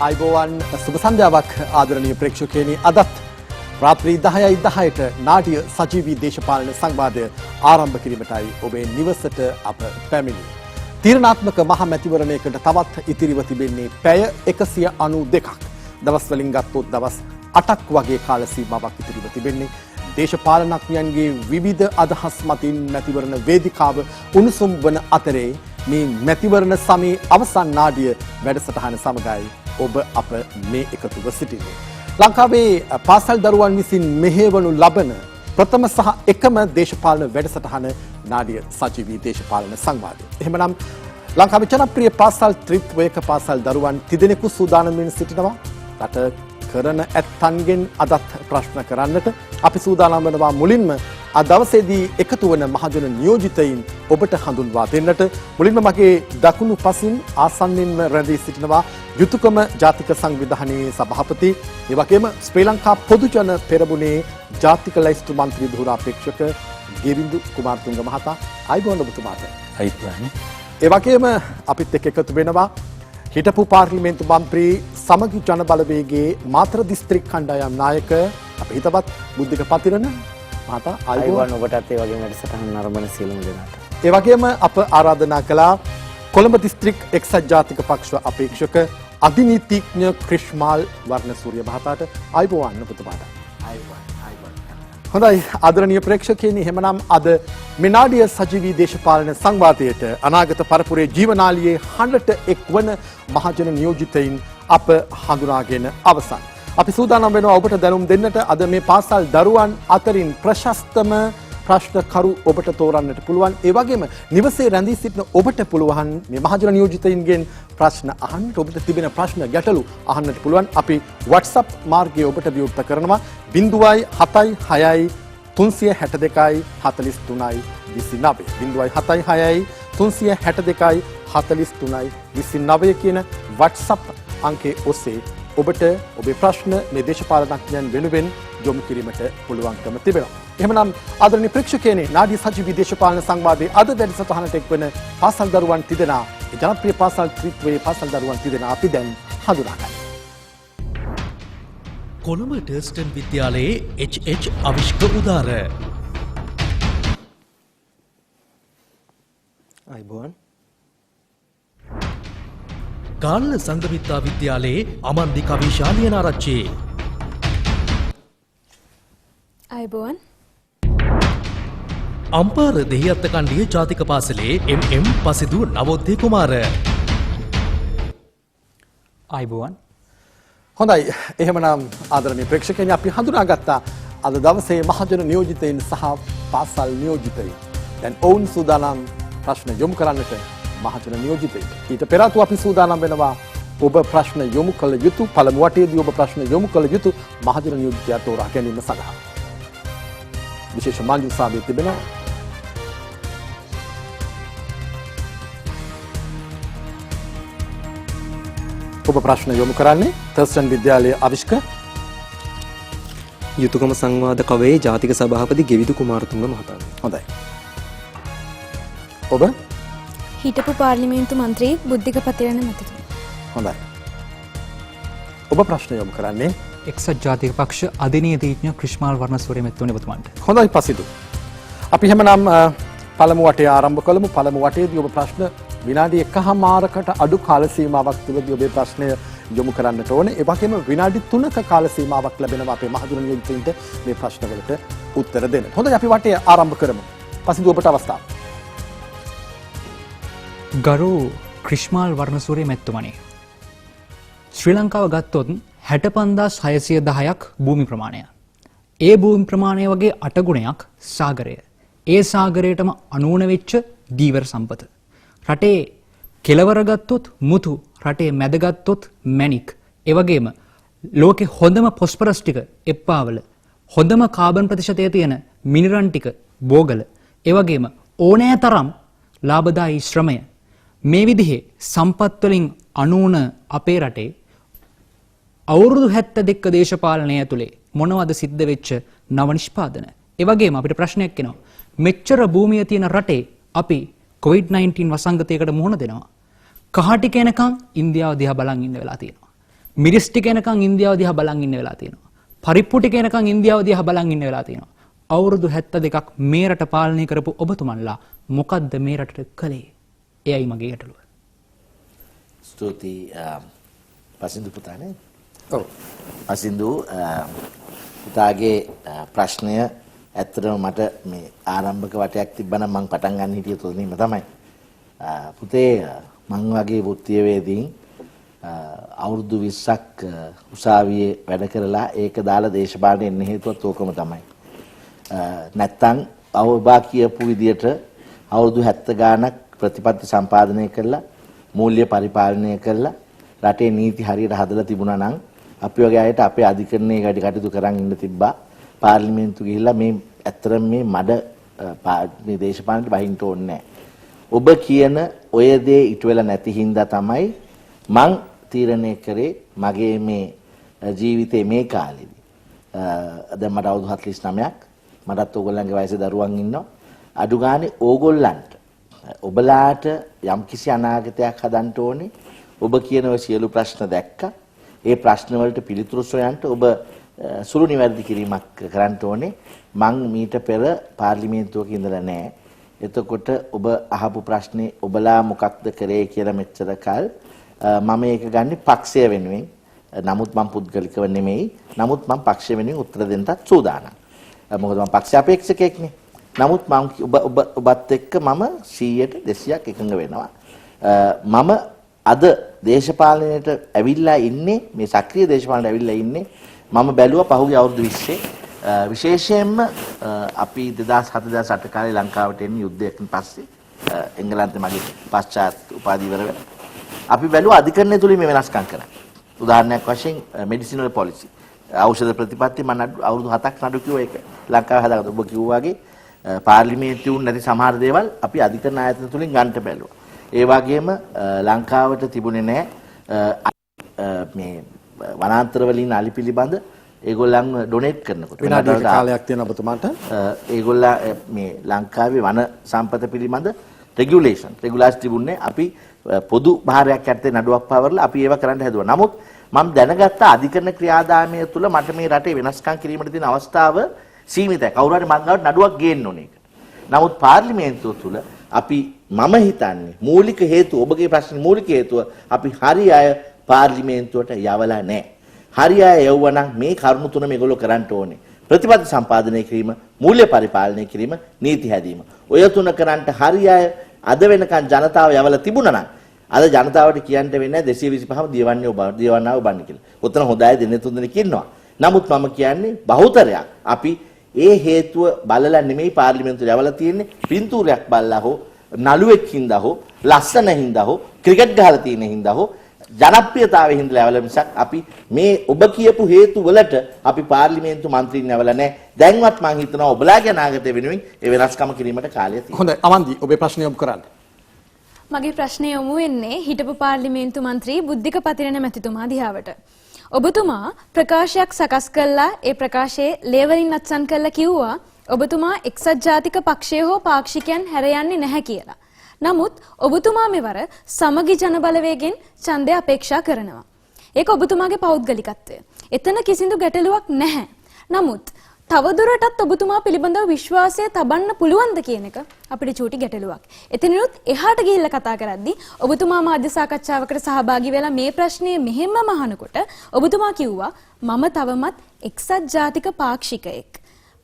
आयुबोवन शुभ संध्याවක් ආදරණීය ප්‍රේක්ෂකයනි අදත් රාත්‍රී 10:10ට නාට්‍ය සජීවී දේශපාලන සංවාදය ආරම්භ කිරීමටයි ඔබේ නිවසට අප පැමිණි. තීරණාත්මක මහ මැතිවරණයකට තවත් ඉතිරිව තිබෙන්නේ පැය 192ක්. දවස් වලින් ගත්තොත් දවස් 8ක් වගේ කාල සීමාවක් ඉතිරිව තිබෙන්නේ. දේශපාලනඥයන්ගේ විවිධ අදහස් මතින් මැතිවරණ වේදිකාව උණුසුම් වන අතරේ මේ මැතිවරණ සමයේ අවසන් නාඩිය වැඩසටහන සමගයි ඔබ අප මේ එකතුව සිටින්නේ. ලංකාවේ පාසල් දරුවන් විසින් මෙහෙවනු ලබන ප්‍රථම සහ එකම දේශපාලන වැඩසටහන නාඩිය සජීවී දේශපාලන සංවාදය. එහෙමනම් ලංකාවේ ජනප්‍රිය පාසල් ත්‍රිත්වයක පාසල් දරුවන් තිදෙනෙකු සූදානම් වෙන සිටිනවා. රට කරන ඇත්තන්ගෙන් අදත් ප්‍රශ්න කරන්නට අපි සූදානම් වෙනවා. මුලින්ම අද දවසේදී එකතු වන මහජන නියෝජිතයින් ඔබට හඳුන්වා දෙන්නට. මුලින්ම මගේ දකුණු පසින් ආසන්නින්ම රැඳී සිටිනවා යුතුයකම ජාතික සංවිධානයේ සභාපති, ඒ වගේම ශ්‍රී ලංකා පොදු ජන පෙරමුණේ ජාතික ලැයිස්තු මන්ත්‍රී ධුරාපේක්ෂක ගෙවින්දු කුමාරතුංග මහතා. ආයුබෝවන් ඔබතුමාට. අයිතිවානේ. ඒ වගේම අපිත් එක්ක එකතු වෙනවා හිටපු පාර්ලිමේන්තු මන්ත්‍රී සමගි ජන බලවේගයේ මාතර දිස්ත්‍රික් කණ්ඩායම් නායක අපේ හිතවත් බුද්ධික පතිරණ මහතා. ආයුබෝවන් ඔබටත් ඒ වගේම වැඩසටහන නරඹන සියලුම දෙනාට. ඒ වගේම අප ආරාධනා කළා කොළඹ දිස්ත්‍රික් එක්සත් ජාතික පක්ෂ අපේක්ෂක අධිනීතිඥ ක්‍රිෂ්මාල් වර්ණසූරිය මහතාට. ආයුබෝවන් ඔබතුමාට. හොඳයි ආදරණීය ප්‍රේක්ෂකයනි, එහෙමනම් අද මෙනාඩිය සජීවී දේශපාලන සංවාදයට අනාගත පරපුරේ ජීවනාලියේ හඬට එක්වන මහජන නියෝජිතයින් අප හඳුනාගෙන අවසන්. අපි සූදානම් වෙනවා ඔබට දැනුම් දෙන්නට. අද මේ පාසල් දරුවන් අතරින් ප්‍රශස්තම ප්‍රශ්නකරු ඔබට තෝරන්නට පුළුවන්. ඒ වගේම නිවසේ රැඳී සිටින ඔබට පුළුවන් මේ මහජන නියෝජිතයින්ගෙන් ප්‍රශ්න අහන්නට, ඔබට තිබෙන ප්‍රශ්න ගැටලු අහන්නට පුළුවන්. අපි WhatsApp මාර්ගය ඔබට විවෘත කරනවා 076 362 43 29 076 362 43 29 කියන WhatsApp අංකයේ ඔස්සේ ඔබට ඔබේ ප්‍රශ්න මේ දේශපාලනඥයන් වෙනුවෙන් යොමු කිරීමට පුළුවන්කම තිබෙනවා. එහෙමනම් ආදරණීය ප්‍රේක්ෂකයනි, නාඩිය සජීවී දේශපාලන සංවාදයේ අද වැඩසටහනට එක්වන පාසල් දරුවන් තිදෙනා, ජනප්‍රිය පාසල් ත්‍රිත්වයේ පාසල් දරුවන් තිදෙනා අපි දැන් හඳුනාගන්නවා. කොළඹ ටර්ස්ටන් විද්‍යාලයේ H.H. අවිෂ්ක උදාර. ආයුබෝවන්. ගාල්ල සංගමිත්තා විද්‍යාලයේ අමන්දි කවිශාලියන ආරච්චි. ආයුබෝවන්. අම්පාර දෙහිඅත්ත කණ්ඩිය ජාතික පාසලේ M.M. පසිදු නවෝදය කුමාර. ආයුබෝවන්. හොඳයි, එහෙමනම් ආදරණීය ප්‍රේක්ෂකයනි, අපි හඳුනාගත්තා අද දවසේ මහජන නියෝජිතයින් සහ පාසල් නියෝජිතයින්. දැන් ඔවුන් සූදානම් ප්‍රශ්න යොමු කරන්නට මහජන නියෝජිතයින්. ඊට පෙර ආතු අපි සූදානම් වෙනවා ඔබ ප්‍රශ්න යොමු කළ යුතු, පළමු වටයේදී ඔබ ප්‍රශ්න යොමු කළ යුතු මහජන නියෝජිතයා තෝරා ගැනීම සඳහා. විශේෂ මාධ්‍ය සාභය තිබෙනවා. ඔබ ප්‍රශ්න යොමු කරන්නේ ටර්ස්ටන් විද්‍යාලයේ අවිෂ්ක යුතුයකම සංවාද කවයේ ජාතික සභාපති ගෙවිදු කුමාරතුංග මහතා. හොඳයි. ඔබ හිටපු පාර්ලිමේන්තු මන්ත්‍රී බුද්ධික පතිරණ මැතිතුමා. හොඳයි. ඔබ ප්‍රශ්න යොමු කරන්නේ එක්සත් ජාතික පක්ෂ අධිනීතිඥ ක්‍රිෂ්මාල් වර්ණසූරිය මැතිතුමනි ඔබතුමාට. හොඳයි පසිදු. අපි එහෙමනම් පළමු වටේ ආරම්භ කළමු. පළමු වටේදී ඔබ ප්‍රශ්න විනාඩි 1මාරකට අඩු කාල සීමාවක් තුළදී ඔබේ ප්‍රශ්නය යොමු කරන්නට ඕනේ. ඒ වගේම විනාඩි 3ක කාල සීමාවක් ලැබෙනවා අපේ මහජන නියෝජිතයින්ට මේ ප්‍රශ්නවලට උත්තර දෙන්න. හොඳයි, අපි වටේ ආරම්භ කරමු. පසිදු ඔබට අවස්ථාව. ගරු ක්‍රිෂ්මාල් වර්ණසූරිය මැතිතුමනි. ශ්‍රී ලංකාව ගත්තොත් 65610ක් භූමි ප්‍රමාණය. ඒ භූමි ප්‍රමාණය වගේ 8 ගුණයක් සාගරය. ඒ සාගරයටම අනුවණ වෙච්ච දීවර සම්පත. රටේ කෙළවර ගත්තොත් මුතු, රටේ මැද ගත්තොත් මැණික්. ඒ වගේම ලෝකේ හොඳම පොස්පරස් ටික එප්පාවල, හොඳම කාබන් ප්‍රතිශතය තියෙන මිනිරන් ටික බෝගල. ඒ වගේම ඕනෑ තරම් ලාභදායී ශ්‍රමය. මේ විදිහේ සම්පත් වලින් අනුවණ අපේ රටේ අවුරුදු 72ක දේශපාලනය ඇතුලේ මොනවද සිද්ධ වෙච්ච නව නිෂ්පාදන? ඒ වගේම අපිට ප්‍රශ්නයක් එනවා. මෙච්චර භූමිය තියෙන රටේ අපි COVID-19 වසංගතයකට මුහුණ දෙනවා. කහටික එනකන් ඉන්දියාව දිහා බලන් ඉන්න වෙලා තියෙනවා. මිරිස් ටික එනකන් ඉන්දියාව දිහා බලන් ඉන්න වෙලා තියෙනවා. පරිප්පු ටික එනකන් ඉන්දියාව දිහා බලන් ඉන්න වෙලා තියෙනවා. අවුරුදු 72ක් මේ රට පාලනය කරපු ඔබතුමන්ලා මොකද්ද මේ රටට කළේ? එයයි මගේ ගැටලුව. ස්තුතියි පසින්දු පුතානේ. ඔව්. පසින්දු පුතාගේ ප්‍රශ්නය ඇත්තටම මට මේ ආරම්භක වටයක් තිබ්බනම් මම පටන් ගන්න හිටියේ තොරණීම තමයි. පුතේ මං වගේ වෘත්තීයවේදීන් අවුරුදු 20ක් උසාවියේ වැඩ කරලා ඒක දාලා දේශපාලනේ එන්න හේතුවත් ඕකම තමයි. නැත්තම් අවබා කියපු විදියට අවුරුදු 70 ගාණක් ප්‍රතිපත්ති සම්පාදනය කළා මූල්‍ය පරිපාලනය කළා රටේ නීති හරියට හදලා තිබුණා නම් අපි වගේ අයට අපේ අධිකරණයේ වැඩි කටයුතු කරන් ඉන්න තිබ්බා. පාර්ලිමේන්තු ගිහිල්ලා මේ ඇත්තටම මේ මඩ මේ දේශපාලනට බහින්න ඕනේ නැහැ. ඔබ කියන ඔය දේ ඉටු වෙලා නැති හින්දා තමයි මං තීරණය කරේ මගේ මේ ජීවිතේ මේ කාලෙදි. දැන් මට අවුරුදු 49ක් මටත් ඕගොල්ලන්ගේ වයසේ දරුවන් ඉන්නවා. අඩු ගානේ ඕගොල්ලන්ට ඔබලාට යම්කිසි අනාගතයක් හදන්න ඕනේ. ඔබ කියන ඔය සියලු ප්‍රශ්න දැක්කා. ඒ ප්‍රශ්න වලට පිළිතුරු සොයන්න ඔබ සුළු නිවැරදි කිරීමක් කරන්න ඕනේ. මං මීට පෙර පාර්ලිමේන්තුවක ඉඳලා නැහැ. එතකොට ඔබ අහපු ප්‍රශ්නේ ඔබලා මොකක්ද කරේ කියලා මෙච්චර කල් මම ඒක ගන්නේ පක්ෂය වෙනුවෙන්. නමුත් මම පුද්ගලිකව නෙමෙයි. නමුත් මම පක්ෂය වෙනුවෙන් උත්තර දෙන්නත් සූදානම්. මොකද මම පක්ෂ අපේක්ෂකෙක්නේ. නමුත් මම ඔබත් එක්ක මම 100ට 200ක් එකඟ වෙනවා. මම අද දේශපාලනයට ඇවිල්ලා ඉන්නේ මේ සක්‍රීය දේශපාලනයට ඇවිල්ලා ඉන්නේ මම බැලුවා පහුගිය අවුරුදු 20 විශේෂයෙන්ම අපි 2007-2008 කාලේ ලංකාවට එන්නේ යුද්ධයෙන් පස්සේ එංගලන්තේ මගේ පශ්චාත් උපාධි ඉවර වෙලා අපි බැලුවා අධිකරණය තුලින් මේ වෙනස්කම් කරා. උදාහරණයක් වශයෙන් මෙඩිසිනල් පොලිසි ඖෂධ ප්‍රතිපත්ති මම අවුරුදු 7ක් නඩු කිව්වා ඒක ලංකාවේ හදාගත්තා. ඔබ කිව්වා වගේ පාර්ලිමේන්තුවේ නැති සමහර දේවල් අපි අධිකරණ ආයතන තුලින් ගන්නට බැලුවා. ඒ වගේම ලංකාවට තිබුණේ නැහැ මේ වනාන්තර වලින් අලි පිළිබඳ ඒගොල්ලන් ඩොනේට් කරනකොට විනාඩියක කාලයක් තියෙන ඔබතුමාට ඒගොල්ලා මේ ලංකාවේ වන සම්පත පිළිබඳ රෙගුලාස් තිබුණේ අපි පොදු භාරයක් යටතේ නඩුවක් පවරලා අපි ඒව කරන්න හැදුවා. නමුත් මම දැනගත්ත අධිකරණ ක්‍රියාදාමය තුළ මට මේ රටේ වෙනස්කම් කිරීමට තියෙන අවස්ථාව සීමිතයි. කවුරු හරි මං ගාවට නඩුවක් ගේන්න ඕනේ ඒක. නමුත් පාර්ලිමේන්තුව තුළ අපි මම හිතන්නේ මූලික හේතුව ඔබගේ ප්‍රශ්නේ මූලික හේතුව අපි හරි අය පාර්ලිමේන්තුවට යවලා නැහැ. හරි අය යවුවනම් මේ කරුණු තුන මේගොල්ලෝ කරන්න ඕනේ. ප්‍රතිපත්ති සම්පාදනය කිරීම, මූල්‍ය පරිපාලනය කිරීම, නීති හැදීම. ඔය තුන කරන්නට හරි අය අද වෙනකන් ජනතාව යවලා තිබුණා නම් අද ජනතාවට කියන්න වෙන්නේ 225ම දියවන්නාව බන්න කියලා. උතන හොඳ අය දෙන්නේ 3 දෙනෙක් ඉන්නවා. නමුත් මම කියන්නේ බහුතරයක් අපි ඒ හේතුව බලලා නෙමෙයි පාර්ලිමේන්තුවට යවලා තියෙන්නේ. පින්තූරයක් බලලා හෝ නළුවෙක් හින්දා හෝ ලස්සන හින්දා හෝ ක්‍රිකට් ගහලා තියෙන හින්දා හෝ ජනප්‍රියතාවයෙන් හින්දා යවලා මිසක් අපි මේ ඔබ කියපු හේතු වලට අපි පාර්ලිමේන්තු මන්ත්‍රීන් යවලා නැහැ. දැන්වත් මම හිතනවා ඔබලාගේ අනාගතය වෙනුවෙන් ඒ වෙනස්කම කිරීමට කාලය තියෙනවා. හොඳයි අමන්දි ඔබේ ප්‍රශ්නය යොමු කරන්න. මගේ ප්‍රශ්නය යොමු වෙන්නේ හිටපු පාර්ලිමේන්තු මන්ත්‍රී බුද්ධික පතිරණ මැතිතුමා දිහාවට. ඔබතුමා ප්‍රකාශයක් සකස් කළා ඒ ප්‍රකාශයේ ලේවලින් අත්සන් කළා කිව්වා ඔබතුමා එක්සත් ජාතික පක්ෂය හෝ පාක්ෂිකයන් හැර යන්නේ නැහැ කියලා. නමුත් ඔබතුමා මෙවර සමගි ජන බලවේගෙන් ඡන්දය අපේක්ෂා කරනවා. ඒක ඔබතුමාගේ පෞද්ගලිකත්වය. එතන කිසිදු ගැටලුවක් නැහැ. නමුත් තවදුරටත් ඔබතුමා පිළිබඳව විශ්වාසය තබන්න පුළුවන්ද කියන එක අපිට චූටි ගැටලුවක්. එතනිනුත් එහාට ගිහිල්ලා කතා කරද්දී ඔබතුමා මාධ්‍ය සාකච්ඡාවකට සහභාගී වෙලා මේ ප්‍රශ්නය මෙහෙම්ම අහනකොට ඔබතුමා කිව්වා මම තවමත් එක්සත් ජාතික පාක්ෂිකයෙක්.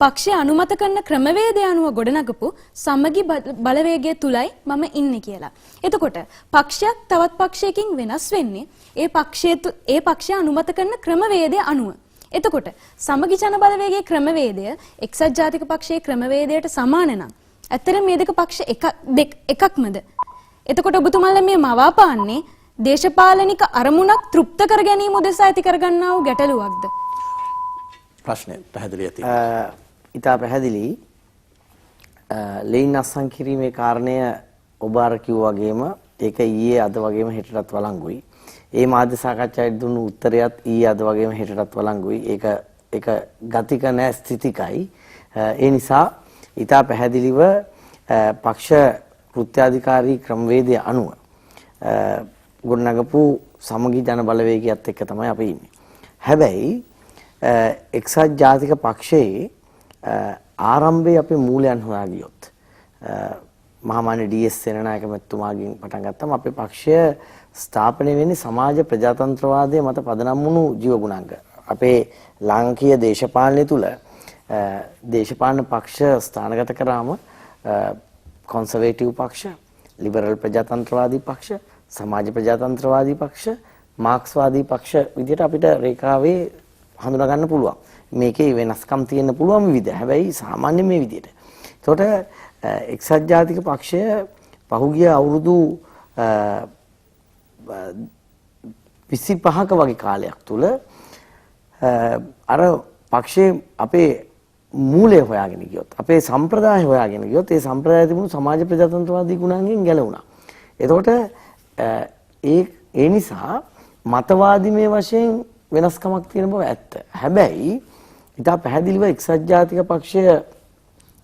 පක්ෂය අනුමත කරන ක්‍රමවේදය අනුව ගොඩනගපු සමගි බලවේගය තුලයි මම ඉන්නේ කියලා. එතකොට පක්ෂයක් තවත් පක්ෂයකින් වෙනස් වෙන්නේ ඒ පක්ෂය අනුමත කරන ක්‍රමවේදය අනුව. එතකොට සමගි ජන බලවේගයේ ක්‍රමවේදය එක්සත් ජාතික පක්ෂයේ ක්‍රමවේදයට සමාන නම් ඇත්තටම මේ දෙක පක්ෂ එකක්මද? එතකොට ඔබතුමාලා මේ මවාපාන්නේ දේශපාලනික අරමුණක් තෘප්ත කර ගැනීම උදෙසා ඇති කරගන්නා වූ ගැටලුවක්ද? ප්‍රශ්නය පැහැදිලි ඇති. ඉතා පැහැදිලි. ලෙයින් අත්සන් කිරීමේ කාරණය ඔබ අර කිව්වා වගේම ඒක ඊයේ අද වගේම හෙටටත් වළංගුයි. ඒ මාධ්‍ය සාකච්ඡාවට දුන්නු උත්තරයත් ඊයේ අද වගේම හෙටටත් වළංගුයි. ඒක ගතික නැ ස්ථිතිකයි. ඒ නිසා ඉතා පැහැදිලිව පක්ෂ කෘත්‍යාධිකාරී ක්‍රමවේදය අනුව ගොඩනගපු සමගි ජන බලවේගයත් එක්ක තමයි අපි ඉන්නේ. හැබැයි එක්සත් ජාතික පක්ෂයේ ආරම්භයේ අපේ මූලයන් හොයා ගියොත් මහාමාන්‍ය ඩී.එස්. සේනානායක මැතිතුමාගෙන් පටන් ගත්තම අපේ පක්ෂය ස්ථාපනය වෙන්නේ සමාජ ප්‍රජාතන්ත්‍රවාදයේ මත පදනම් වුණු ජීව ගුණාංග. අපේ ලාංකීය දේශපාලනය තුල දේශපාලන පක්ෂ ස්ථානගත කරාම කොන්සර්වේටිව් පක්ෂ, ලිබරල් ප්‍රජාතන්ත්‍රවාදී පක්ෂ, සමාජ ප්‍රජාතන්ත්‍රවාදී පක්ෂ, මාක්ස්වාදී පක්ෂ විදිහට අපිට රේඛාවේ හඳුනා ගන්න පුළුවන්. මේකේ වෙනස්කම් තියෙන්න පුළුවන් විවිධ. හැබැයි සාමාන්‍ය මේ විදිහට. ඒකට එක්සත් ජාතික පක්ෂය පහුගිය අවුරුදු 25ක වගේ කාලයක් තුල අර පක්ෂයේ අපේ මූලය හොයාගෙන ගියොත්, අපේ සම්ප්‍රදාය හොයාගෙන ගියොත්, ඒ සම්ප්‍රදාය තිබුණු සමාජ ප්‍රජාතන්ත්‍රවාදී ගුණාංගයෙන් ගැලවුණා. එතකොට ඒ නිසා මතවාදීමය වශයෙන් වෙනස්කමක් තියෙන බව ඇත්ත. හැබැයි ඉතා පැහැදිලිව එක්සත් ජාතික පක්ෂය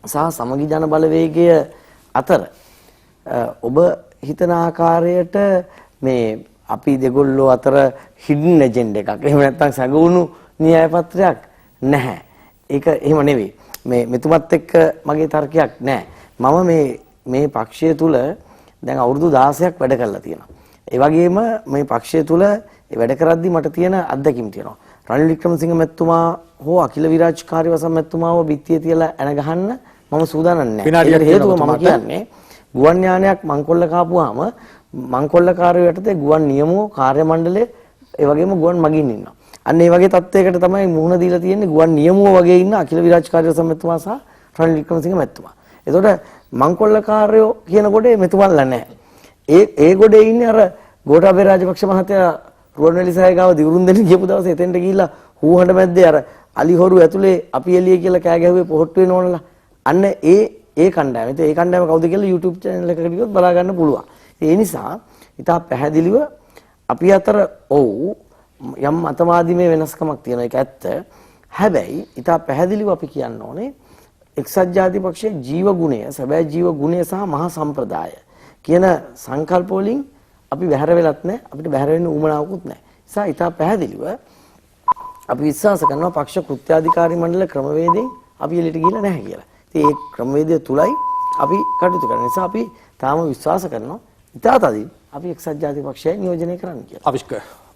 සහ සමගි ජන බලවේගය අතර ඔබ හිතන ආකාරයට මේ අපි දෙගොල්ලෝ අතර හිඩන් එජෙන්ඩා එකක්, එහෙම නැත්නම් සැඟවුණු න්‍යාය පත්‍රයක් නැහැ. ඒක එහෙම නෙවෙයි. මේ මෙතුමත් එක්ක මගේ තර්කයක් නැහැ. මම මේ පක්ෂය තුල දැන් අවුරුදු 16ක් වැඩ කරලා තියෙනවා. ඒ වගේම මේ පක්ෂය තුල වැඩ කරද්දී මට තියෙන අත්දැකීම් තියෙනවා. රනිල් වික්‍රමසිංහ මැතිතුමා හෝ අකිල විරාජ් කාර්යවසම් මැතිතුමාව බිත්තිය තියලා එන ගහන්න මම සූදානම් නැහැ. ඒකට හේතුව මම කියන්නේ ගුවන් යානයක් මංකොල්ල කාපුවාම මංකොල්ලකාරයෝ යටතේ ගුවන් නියමෝ කාර්ය මණ්ඩලයේ ඒ වගේම ගුවන් මගින් ඉන්නවා. අන්න ඒ වගේ තත්ත්වයකට තමයි මුහුණ දීලා තියෙන්නේ ගුවන් නියමෝ වගේ ඉන්න අකිල විරාජ් කාර්යවසම් මැතිතුමා සහ රනිල් වික්‍රමසිංහ මැතිතුමා. ඒතකොට මංකොල්ලකාරයෝ කියන ගොඩේ මෙතුමන්ලා නැහැ. ඒ ගොඩේ ඉන්නේ අර ගෝඨාභය රාජපක්ෂ මහත්තයා රුවන්වැලි සෑය ගාව දිවුරුම් දෙන්න ගියපු දවසේ එතෙන්ට ගිහිල්ලා හූහඬ මැද්දේ අර අලිහොරු ඇතුලේ අපි එළිය කියලා කෑ ගැහුවේ පොහොට්ටු වෙනවනලා. අන්න ඒ කණ්ඩායම. ඉතින් ඒ කණ්ඩායම කවුද කියලා YouTube channel එකකට ගියොත් බලා ගන්න පුළුවන්. ඒ නිසා ඉතා පැහැදිලිව අපි අතර යම් මතවාදීමේ වෙනස්කමක් තියෙනවා. ඒක ඇත්ත. හැබැයි ඉතා පැහැදිලිව අපි කියන්න ඕනේ එක්සත් ජාතික පක්ෂයේ ජීව ගුණය, සැබෑ ජීව ගුණය සහ මහා සම්ප්‍රදාය කියන සංකල්ප වලින් අපි බැහැර වෙලත් නැහැ. අපිට බැහැර වෙන්න උවමනාවකුත් නැහැ. ඒ නිසා ඉතා පැහැදිලිව අපි විශ්වාස කරනවා පක්ෂ කෘත්‍යාධිකාරී මණ්ඩල ක්‍රමවේදයෙන් අපි එළියට ගිහිල්ලා නැහැ කියලා. ඉතින් ඒ ක්‍රමවේදය තුලයි අපි කටයුතු කරන නිසා අපි තාම විශ්වාස කරනවා ඉතා තදින් අපි එක්සත් ජාතික පක්ෂය නියෝජනය කරන්න කියලා. අවිෂ්ක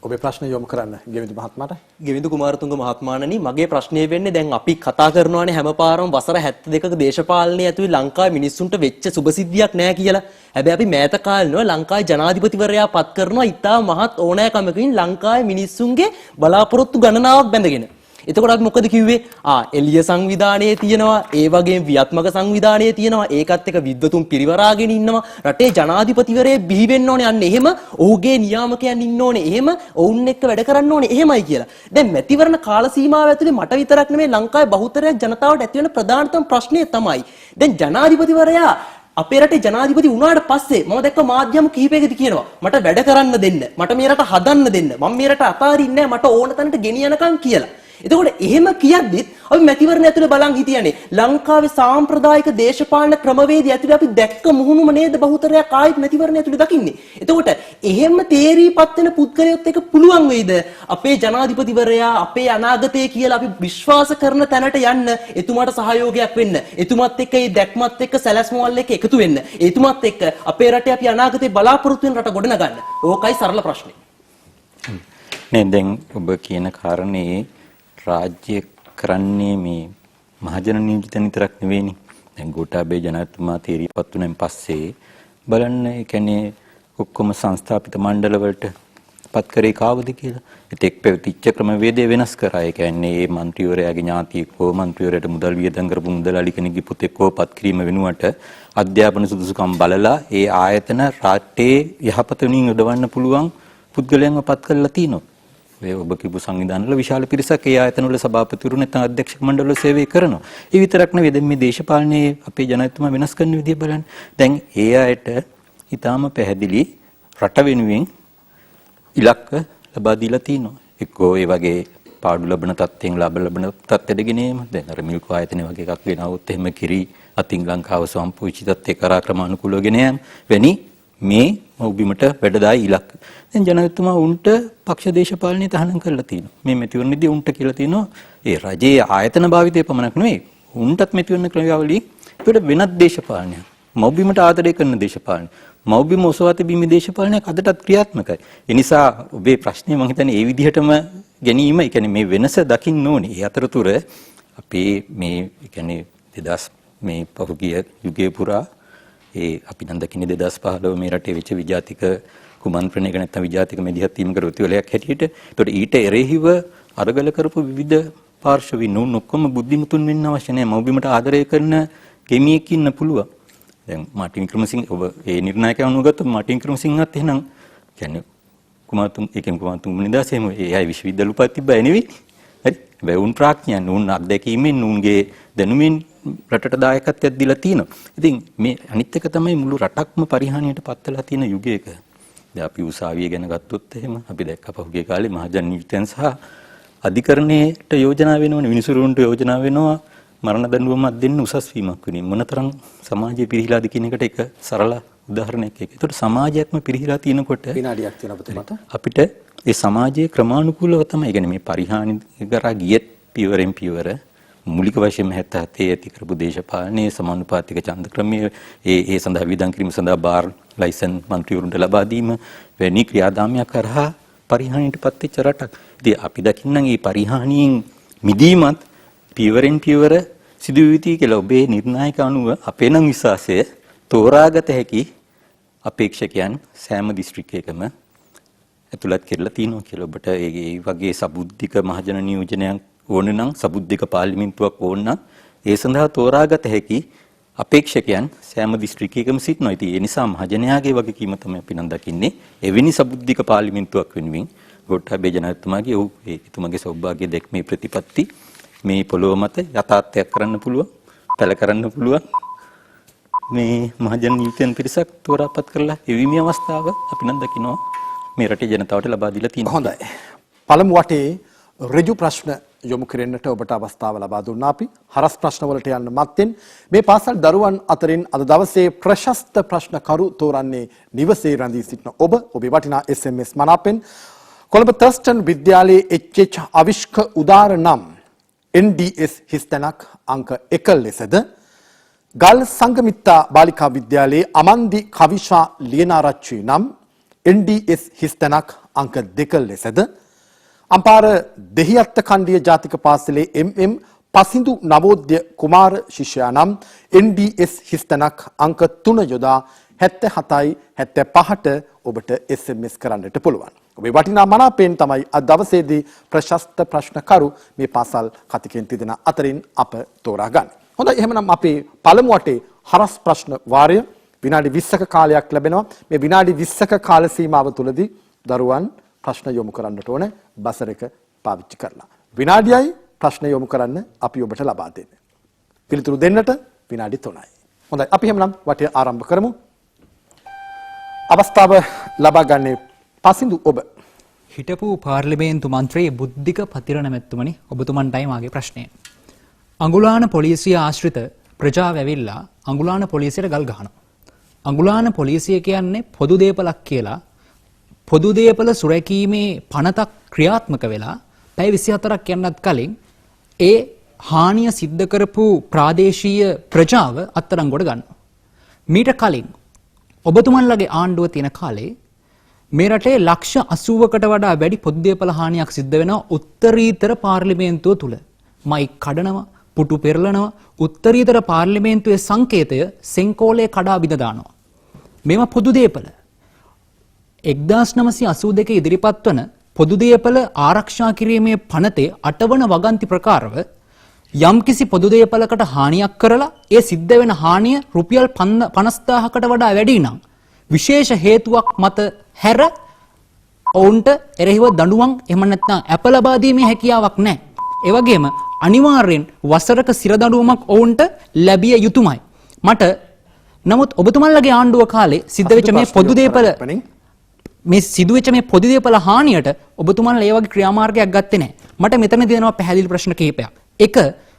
ඔබේ ප්‍රශ්න යොමු කරන්න ගෙවිඳු මහත්මයාට. ගෙවිඳු කුමාරතුංග මහත්මයාණනි, මගේ ප්‍රශ්නය වෙන්නේ දැන් අපි කතා කරනවානේ හැමපාරම වසර 72ක දේශපාලනය ඇතුළේ ලංකාවේ මිනිස්සුන්ට වෙච්ච සුබසිද්ධියක් නැහැ කියලා. හැබැයි අපි මෑත කාලේනව ලංකාවේ ජනාධිපතිවරයා පත් කරනවා ඉතා මහත් ඕනෑකමකින් ලංකාවේ මිනිස්සුන්ගේ බලාපොරොත්තු ගණනාවක් බැඳගෙන. එතකොට අපි මොකද කිව්වේ? එළිය සංවිධානයේ තියෙනවා, ඒ වගේම ව්‍යාත්මක සංවිධානයේ තියෙනවා, ඒකත් එක්ක විද්වතුන් පිරිවරාගෙන ඉන්නවා. රටේ ජනාධිපතිවරයෙක් බිහි වෙන්න ඕනේ. අන්න එහෙම ඔහුගේ නියාමකයන් ඉන්න ඕනේ. එහෙම ඔවුන් එක්ක වැඩ කරන්න ඕනේ. එහෙමයි කියලා. දැන් මැතිවරණ කාල සීමාව ඇතුලේ මට විතරක් නෙමෙයි ලංකාවේ බහුතරයක් ජනතාවට ඇති වෙන ප්‍රධානතම ප්‍රශ්නය තමයි දැන් ජනාධිපතිවරයා අපේ රටේ ජනාධිපති වුණාට පස්සේ මම දැක්ක මාධ්‍යම කිහිපයකදී කියනවා මට වැඩ කරන්න දෙන්න, මට මේ රට හදන්න දෙන්න, මම මේ රට අතාරින්නේ නැහැ, මට ඕන තැනට ගෙනියනකම් කියලා. එතකොට එහෙම කියද්දිත් අපි මැතිවරණ ඇතුලේ බලන් හිටියනේ ලංකාවේ සාම්ප්‍රදායික දේශපාලන ක්‍රමවේදය ඇතුලේ අපි දැක්ක මුහුණුම නේද බහුතරයක් ආයෙත් මැතිවරණ ඇතුලේ දකින්නේ. එතකොට එහෙම තේරීපත් වෙන පුද්ගලයෙක් එක්ක පුළුවන් වෙයිද අපේ ජනාධිපතිවරයා අපේ අනාගතය කියලා අපි විශ්වාස කරන තැනට යන්න, එතුමාට සහයෝගයක් වෙන්න, එතුමත් එක්ක මේ දැක්මත් එක්ක සැලැස්මවල් එක්ක එකතු වෙන්න, එතුමත් එක්ක අපේ රටේ අපි අනාගතේ බලාපොරොත්තු වෙන රට ගොඩනගන්න. ඕකයි සරල ප්‍රශ්නේ. නේ දැන් ඔබ කියන කාරණේ රාජ්‍ය කරන්නේ මේ මහජන නියෝජිත විතරක් නෙවෙයිනේ. දැන් ගෝඨාභය ජනාධිපතිතුමා තීරීපත් වුණාන් පස්සේ බලන්න, ඒ කියන්නේ ඔක්කොම සංස්ථාපිත මණ්ඩල වලට පත් කරේ කාවද කියලා. ඒත් පැවතිච්ච ක්‍රමවේදය වෙනස් කරා. ඒ කියන්නේ මේ മന്ത്രിවරයාගේ ඥාතියෙක් හෝ മന്ത്രിවරයාට මුදල් වියදම් කරපු මුදලාලි කෙනෙක්ගේ පුතෙක් හෝ පත් කිරීම වෙනුවට අධ්‍යාපන සුදුසුකම් බලලා ඒ ආයතන රටේ යහපත වෙනින් යොදවන්න පුළුවන් පුද්ගලයන්ව පත් කරලා තිනවා. ඔබ කිව්ව සංවිධානවල විශාල පිරිසක් ඒ ආයතනවල සභාපතිවරු නැත්නම් අධ්‍යක්ෂක මණ්ඩලවල සේවය කරනවා. ඒ විතරක් නෙවෙයි දැන් මේ දේශපාලනයේ අපේ ජනාධිපතිතුමා වෙනස් කරන විදිය බලන්න. දැන් ඒ අයට ඊටාම පැහැදිලි රට වෙනුවෙන් ඉලක්ක ලබා දීලා තිනවා. එක්කෝ ඒ වගේ පාඩු ලබන තත්ත්වයෙන් ලබන තත්ත්වෙට ගෙනීම. දැන් අර මිල්කෝ ආයතන වගේ එකක් ගෙනවොත් එහෙම කිරි අතින් ලංකාව සම්පූර්ණ තත්ත්වයේ කරා ක්‍රමානුකූලව ගෙන යෑම වැනි මේ මව්බිමට වැඩදායි ඉලක්ක. දැන් ජනාධිපතිතුමා උන්ට පක්ෂ දේශපාලනය තහනම් කරලා තියෙනවා. මේ මැතිවරණයේදී උන්ට කියලා තියෙනවා ඒ රජයේ ආයතන භාවිතය පමණක් නෙවෙයි උන්ටත් මැතිවරණ ක්‍රියාවලිය ඒකට වෙනත් දේශපාලනයක්. මව්බිමට ආදරය කරන දේශපාලනය. මව්බිම ඔසවා තිබීමේ දේශපාලනයක් අදටත් ක්‍රියාත්මකයි. ඒ නිසා ඔබේ ප්‍රශ්නේ මම හිතන්නේ ඒ විදිහටම ගැනීම, ඒ කියන්නේ මේ වෙනස දකින්න ඕනේ. ඒ අතරතුර අපේ මේ ඒ කියන්නේ 2000 මේ පහුගිය යුගයේ පුරා ඒ අපි නම් දකින්නේ 2015 මේ රටේ වෙච්ච විජාතික කුමන්ත්‍රණයක නැත්නම් විජාතික මෙදිහත් වීම කරොතිවලයක් හැටියට. ඒතකොට ඊට එරෙහිව අරගල කරපු විවිධ පාර්ශවීන් උන් ඔක්කොම බුද්ධිමතුන් වෙන්න අවශ්‍ය නැහැ. මව්බිමට ආදරය කරන කෙමියෙක් ඉන්න පුළුවන්. දැන් මාටින් වික්‍රමසිංහ ඔබ ඒ නිර්ණායකයන් උගත්තොත් මාටින් වික්‍රමසිංහත් එහෙනම් කියන්නේ කුමාරතුංග නිදාස් එහෙම ඒ අය විශ්වවිද්‍යාල උපත් තිබ්බා නෙවෙයි. හරි. හැබැයි උන් ප්‍රඥාන් උන් අත්දැකීමෙන් උන්ගේ දැනුමින් රටට දායකත්වයක් දීලා තියෙනවා. ඉතින් මේ අනිත් එක තමයි මුළු රටක්ම පරිහානියට පත් වෙලා තියෙන යුගයක. දැන් අපි උසාවිය ගැන ගත්තොත් එහෙම අපි දැක්ක පහුගිය කාලේ මහජන නීතියන් සහ අධිකරණයට යෝජනා වෙනවනේ, විනිසුරුවන්ට යෝජනා වෙනවා මරණ දඬුවමක් දෙන්න උසස් වීමක් වෙනින්. මොනතරම් සමාජයේ පිරිහිලාද කියන එකට එක සරල උදාහරණයක් එක. ඒකට සමාජයක්ම පිරිහිලා තියෙනකොට විනාඩියක් තියෙනවා ඔබතුමාට. අපිට ඒ සමාජයේ ක්‍රමානුකූලව තමයි කියන්නේ මේ පරිහානි කරා ගියත් පියවරෙන් පියවර මූලික වශයෙන්ම 77 ඇති කරපු දේශපාලනයේ සමානුපාතික ඡන්ද ක්‍රමයේ ඒ සඳහා විධාන කිරීම සඳහා බාර් ලයිසන් මන්ත්‍රීවරුන්ට ලබා දීම වැනි ක්‍රියාදාමයක් කරහා පරිහානියටපත් වෙච්ච රටක්. ඉතින් අපි දකින්නම් මේ පරිහානියෙන් මිදීමත් පියවරෙන් පියවර සිදු වෙති කියලා ඔබේ නිර්ණායක අනුව අපේ නම් විශ්වාසය තෝරාගත හැකි අපේක්ෂකයන් සෑම දිස්ත්‍රික්කයකම ඇතුළත් කරලා තියෙනවා කියලා. ඔබට ඒ වගේ සබුද්ධික මහජන නියෝජනයක් ඕන නම්, සබුද්ධික පාර්ලිමේන්තුවක් ඕන නම් ඒ සඳහා තෝරාගත හැකි අපේක්ෂකයන් සෑම දිස්ත්‍රික්කයකම සිටිනවා. ඉතින් ඒ නිසා මහජනයාගේ වගකීම තමයි අපි නම් දකින්නේ. එවැනි සබුද්ධික පාර්ලිමේන්තුවක් වෙනුවෙන් ගෝඨාභය ජනාධිපතිතුමාගේ එතුමාගේ සෞභාග්‍ය දැක්මේ ප්‍රතිපත්ති මේ පොළොව මත යථාර්ථයක් කරන්න පුළුවන්, පැල කරන්න පුළුවන් මේ මහජන නීතියන් පිරිසක් තෝරාපත් කරලා එවීමේ අවස්ථාව අපි නම් දකිනවා මේ රටේ ජනතාවට ලබා දීලා තියෙනවා. හොඳයි. පළමු වටේ ඍජු ප්‍රශ්න යොමු කරන්නට ඔබට අවස්ථාව ලබා දුන්නා අපි. හරස් ප්‍රශ්න වලට යන්න මත්තෙන් මේ පාසල් දරුවන් අතරින් අද දවසේ ප්‍රශස්ත ප්‍රශ්න කරු තෝරන්නේ නිවසේ රැඳී සිටින ඔබේ වටිනා SMS මනාපෙන් කොළඹ තර්ස්ටන් විද්‍යාලයේ HH අවිෂ්ක උදාර නම් NDS හිස්තැනක් අංක 1 ලෙසද ගල් සංගමිත්තා බාලිකා විද්‍යාලයේ අමන්දි කවිෂා ලියනාරච්චි නම් NDS හිස්තැනක් අංක 2 ලෙසද අම්පාර දෙහිඅත්ත කණ්ඩිය ජාතික පාසලේ MM පසිඳු නවෝද්‍ය කුමාර ශිෂ්‍යයා නම් NDS හිස්තැනක් අංක 3 යොදා 77යි 75ට ඔබට SMS කරන්නට පුළුවන්. ඔබේ වටිනා මනාපයෙන් තමයි අද දවසේදී ප්‍රශස්ත ප්‍රශ්නකරු මේ පාසල් කතිකෙන් තිදෙන අතරින් අප තෝරාගන්නේ. හොඳයි, එහෙමනම් අපේ පළමු වටේ හරස් ප්‍රශ්න වාරය විනාඩි 20ක කාලයක් ලැබෙනවා. මේ විනාඩි 20ක කාල සීමාව තුළදී දරුවන් ප්‍රශ්න යොමු කරන්නට ඕනේ බසර් එක පාවිච්චි කරලා. විනාඩියයි ප්‍රශ්න යොමු කරන්න අපි ඔබට ලබා දෙන්නේ. පිළිතුරු දෙන්නට විනාඩි 3යි. හොඳයි, අපි එහෙමනම් වටය ආරම්භ කරමු. අවස්ථාව ලබා ගන්නේ පසින්දු ඔබ. හිටපු පාර්ලිමේන්තු මන්ත්‍රී බුද්ධික පතිරණ මැතිතුමනි, ඔබතුමන්ටයි මාගේ ප්‍රශ්නය. අඟුලාන පොලිසිය ආශ්‍රිත ප්‍රජාව ඇවිල්ලා අඟුලාන පොලිසියට ගල් ගහනවා. අඟුලාන පොලිසිය කියන්නේ පොදු දේපලක් කියලා. පොදු දේපල සුරැකීමේ පනතක් ක්‍රියාත්මක වෙලා පැය 24ක් යන්නත් කලින් ඒ හානිය සිද්ධ කරපු ප්‍රාදේශීය ප්‍රජාව අත්අඩංගුවට ගන්නවා. මීට කලින් ඔබතුමන්ලගේ ආණ්ඩුව තියෙන කාලේ මේ රටේ ලක්ෂ 80කට වඩා වැඩි පොදු දේපල හානියක් සිද්ධ වෙනවා උත්තරීතර පාර්ලිමේන්තුව තුල. මයික් කඩනවා, පුටු පෙරලනවා, උත්තරීතර පාර්ලිමේන්තුවේ සංකේතය සෙන්කෝලේ කඩා බිඳ දානවා. මේවා පොදු දේපල. 1982 ඉදිරිපත් වන පොදු දේපල ආරක්ෂා කිරීමේ පනතේ 8 වන වගන්ති ප්‍රකාරව යම්කිසි පොදු දේපලකට හානියක් කරලා ඒ සිද්ධ වෙන හානිය රුපියල් 50000කට වඩා වැඩි නම් විශේෂ හේතුවක් මත හැර ඔවුන්ට එරෙහිව දඬුවම් එහෙම නැත්නම් අප ලබා දීමේ හැකියාවක් නැහැ. ඒ වගේම අනිවාර්යෙන් වසරක සිර දඬුවමක් ඔවුන්ට ලැබිය යුතුමයි. මට නමුත් ඔබතුමන්ලගේ ආණ්ඩුව කාලේ සිද්ධ වෙච්ච මේ පොදු දේපල මේ සිදුවෙච්ච මේ පොදු දේපල හානියට ඔබතුමන්ලා ඒ වගේ ක්‍රියාමාර්ගයක් ගත්තේ නැහැ. මට මෙතනදී දෙනවා පැහැදිලි ප්‍රශ්න කිහිපයක්. එක,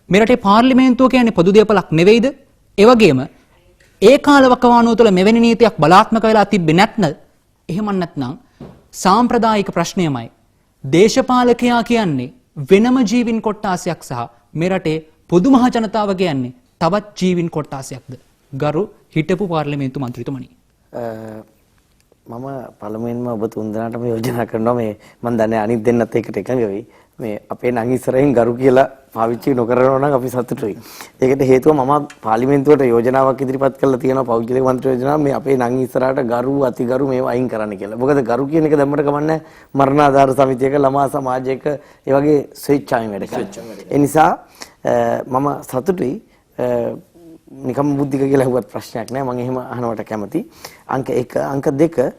මේ රටේ පාර්ලිමේන්තුව කියන්නේ පොදු දේපලක් නෙවෙයිද? ඒ වගේම ඒ කාලවකවානුව තුළ මෙවැනි නීතියක් බලාත්මක වෙලා තිබ්බේ එහෙම නැත්නම් සාම්ප්‍රදායික ප්‍රශ්නයමයි. දේශපාලකයා කියන්නේ වෙනම ජීවින් කොට්ටාසයක් සහ මේ රටේ පොදු මහ ජනතාව කියන්නේ තවත් ජීවින් කොට්ටාසයක්ද? ගරු හිටපු පාර්ලිමේන්තු මන්ත්‍රීතුමනි. මම පළමුවෙන්ම ඔබ තුන්දෙනාටම යෝජනා කරනවා මේ මම දන්නේ අනිත් දෙන්නත් එකට එකඟ වෙයි. මේ අපේ නං ඉස්සරහින් ගරු කියලා පාවිච්චි නොකරනවා නම් අපි සතුටුයි. ඒකට හේතුව මම පාර්ලිමේන්තුවට යෝජනාවක් ඉදිරිපත් කළා තියෙනවා පෞද්ගලික මන්ත්‍රී යෝජනාව මේ අපේ නං ඉස්සරහට ගරු අතිගරු මේවා අයින් කරන්න කියලා. මොකද ගරු කියන එක දැම්මට කමන්නේ මරණාධාර සමිතියක ළමා සමාජයක ඒ වගේ ස්වේච්ඡාවෙන් වැඩ කරනවා. ඒ නිසා මම සතුටුයි නිකම් බුද්ධික කියලා හුවත් ප්‍රශ්නයක් නෑ මම එහෙම අහනවට කැමති. අංක 1 අංක 2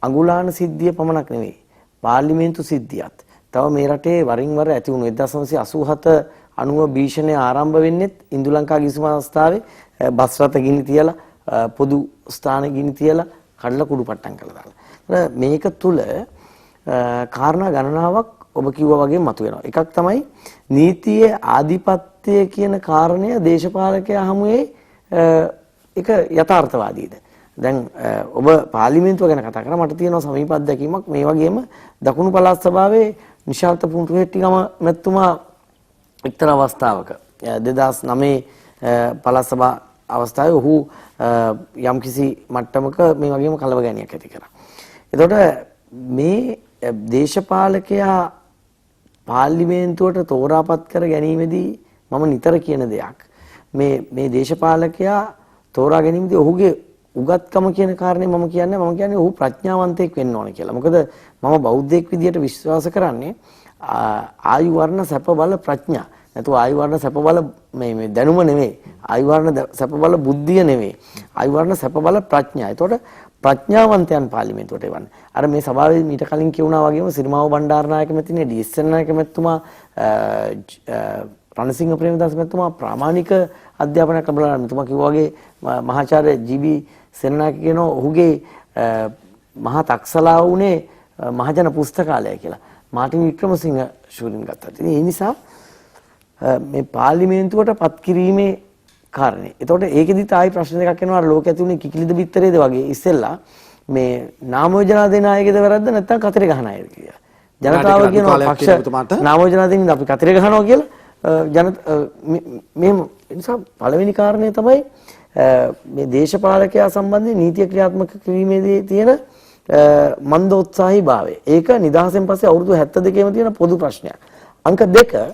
අඟුලාන සිද්ධිය පමණක් නෙවෙයි පාර්ලිමේන්තු සිද්ධියත් තව මේ රටේ වරින් වර ඇති වුණු 1987 90 භීෂණය ආරම්භ වෙන්නෙත් ඉන්දු ලංකා ගිවිසුම අවස්ථාවේ බස් රථ ගිනි තියලා පොදු ස්ථාන ගිනි තියලා කඩලා කුඩු පට්ටම් කළා දාලා. මේක තුල කාරණා ගණනාවක් ඔබ කිව්වා වගේ මතුවෙනවා. එකක් තමයි නීතියේ ආධිපත්‍ය කියන කාරණය දේශපාලකයා හමුවේ එක යථාර්ථවාදීද? දැන් ඔබ පාර්ලිමේන්තුව ගැන කතා කරා මට තියෙනවා සමීප අත්දැකීමක් මේ වගේම දකුණු පළාත් සභාවේ නිශාන්ත පුන්ටුහෙට්ටිගම මැතිතුමා එක්තරා අවස්ථාවක 2009 පළාත් සභා අවස්ථාවේ ඔහු යම්කිසි මට්ටමක මේ වගේම කලබගැනියක් ඇති කරා. එතකොට මේ දේශපාලකයා පාර්ලිමේන්තුවට තෝරාපත් කර ගැනීමේදී මම නිතර කියන දෙයක් මේ දේශපාලකයා තෝරා ගැනීමේදී ඔහුගේ උගත්කම කියන කාරණේ මම කියන්නේ ඔහු ප්‍රඥාවන්තයෙක් වෙන්න ඕන කියලා. මොකද මම බෞද්ධයෙක් විදියට විශ්වාස කරන්නේ ආයු වර්ණ සැප බල ප්‍රඥා. නැතුව ආයු වර්ණ සැප බල මේ දැනුම නෙවෙයි. ආයු වර්ණ සැප බල බුද්ධිය නෙවෙයි. ආයු වර්ණ සැප බල ප්‍රඥා. ඒතකොට ප්‍රඥාවන්තයන් පාර්ලිමේන්තුවට එවන්නේ. අර මේ සභාවේ මීට කලින් කියුණා වගේම සිරිමාව බණ්ඩාරනායක මැතිණිය ඩී.එස්.එන් නායක මැතිතුමා රණසිංහ ප්‍රේමදාස මැතිතුමා ප්‍රාමාණික අධ්‍යාපනයක් ලැබලා මෙතුමා කිව්වා වගේ මහාචාර්ය ජී.බී. සෙනනායක කියන ඔහුගේ මහා තක්සලා වුණේ මහජන පුස්තකාලය කියලා. මාටින් වික්‍රමසිංහ ශූරින් ගත්තා. ඉතින් ඒ නිසා මේ පාර්ලිමේන්තුවට පත් කිරීමේ කාරණේ. එතකොට ඒකෙදිත් ආයි ප්‍රශ්න දෙකක් එනවා අර ලෝකයේ ඇති වුණේ කිකිලිද බිත්තරේද වගේ. ඉස්සෙල්ලා මේ නාම යෝජනා දෙන අයගේද වැරද්ද නැත්නම් කතරේ ගහන අයද කියලා. ජනතාව කියනවා පක්ෂ නාම යෝජනා දෙනින්ද අපි කතරේ ගහනවා කියලා. මේ නිසා පළවෙනි කාරණේ තමයි මේ දේශපාලකයා සම්බන්ධයෙන් නීතිය ක්‍රියාත්මක කිරීමේදී තියෙන මන්දෝත්සාහී භාවය. ඒක නිදහසෙන් පස්සේ අවුරුදු 72ෙම තියෙන පොදු ප්‍රශ්නයක්. අංක 2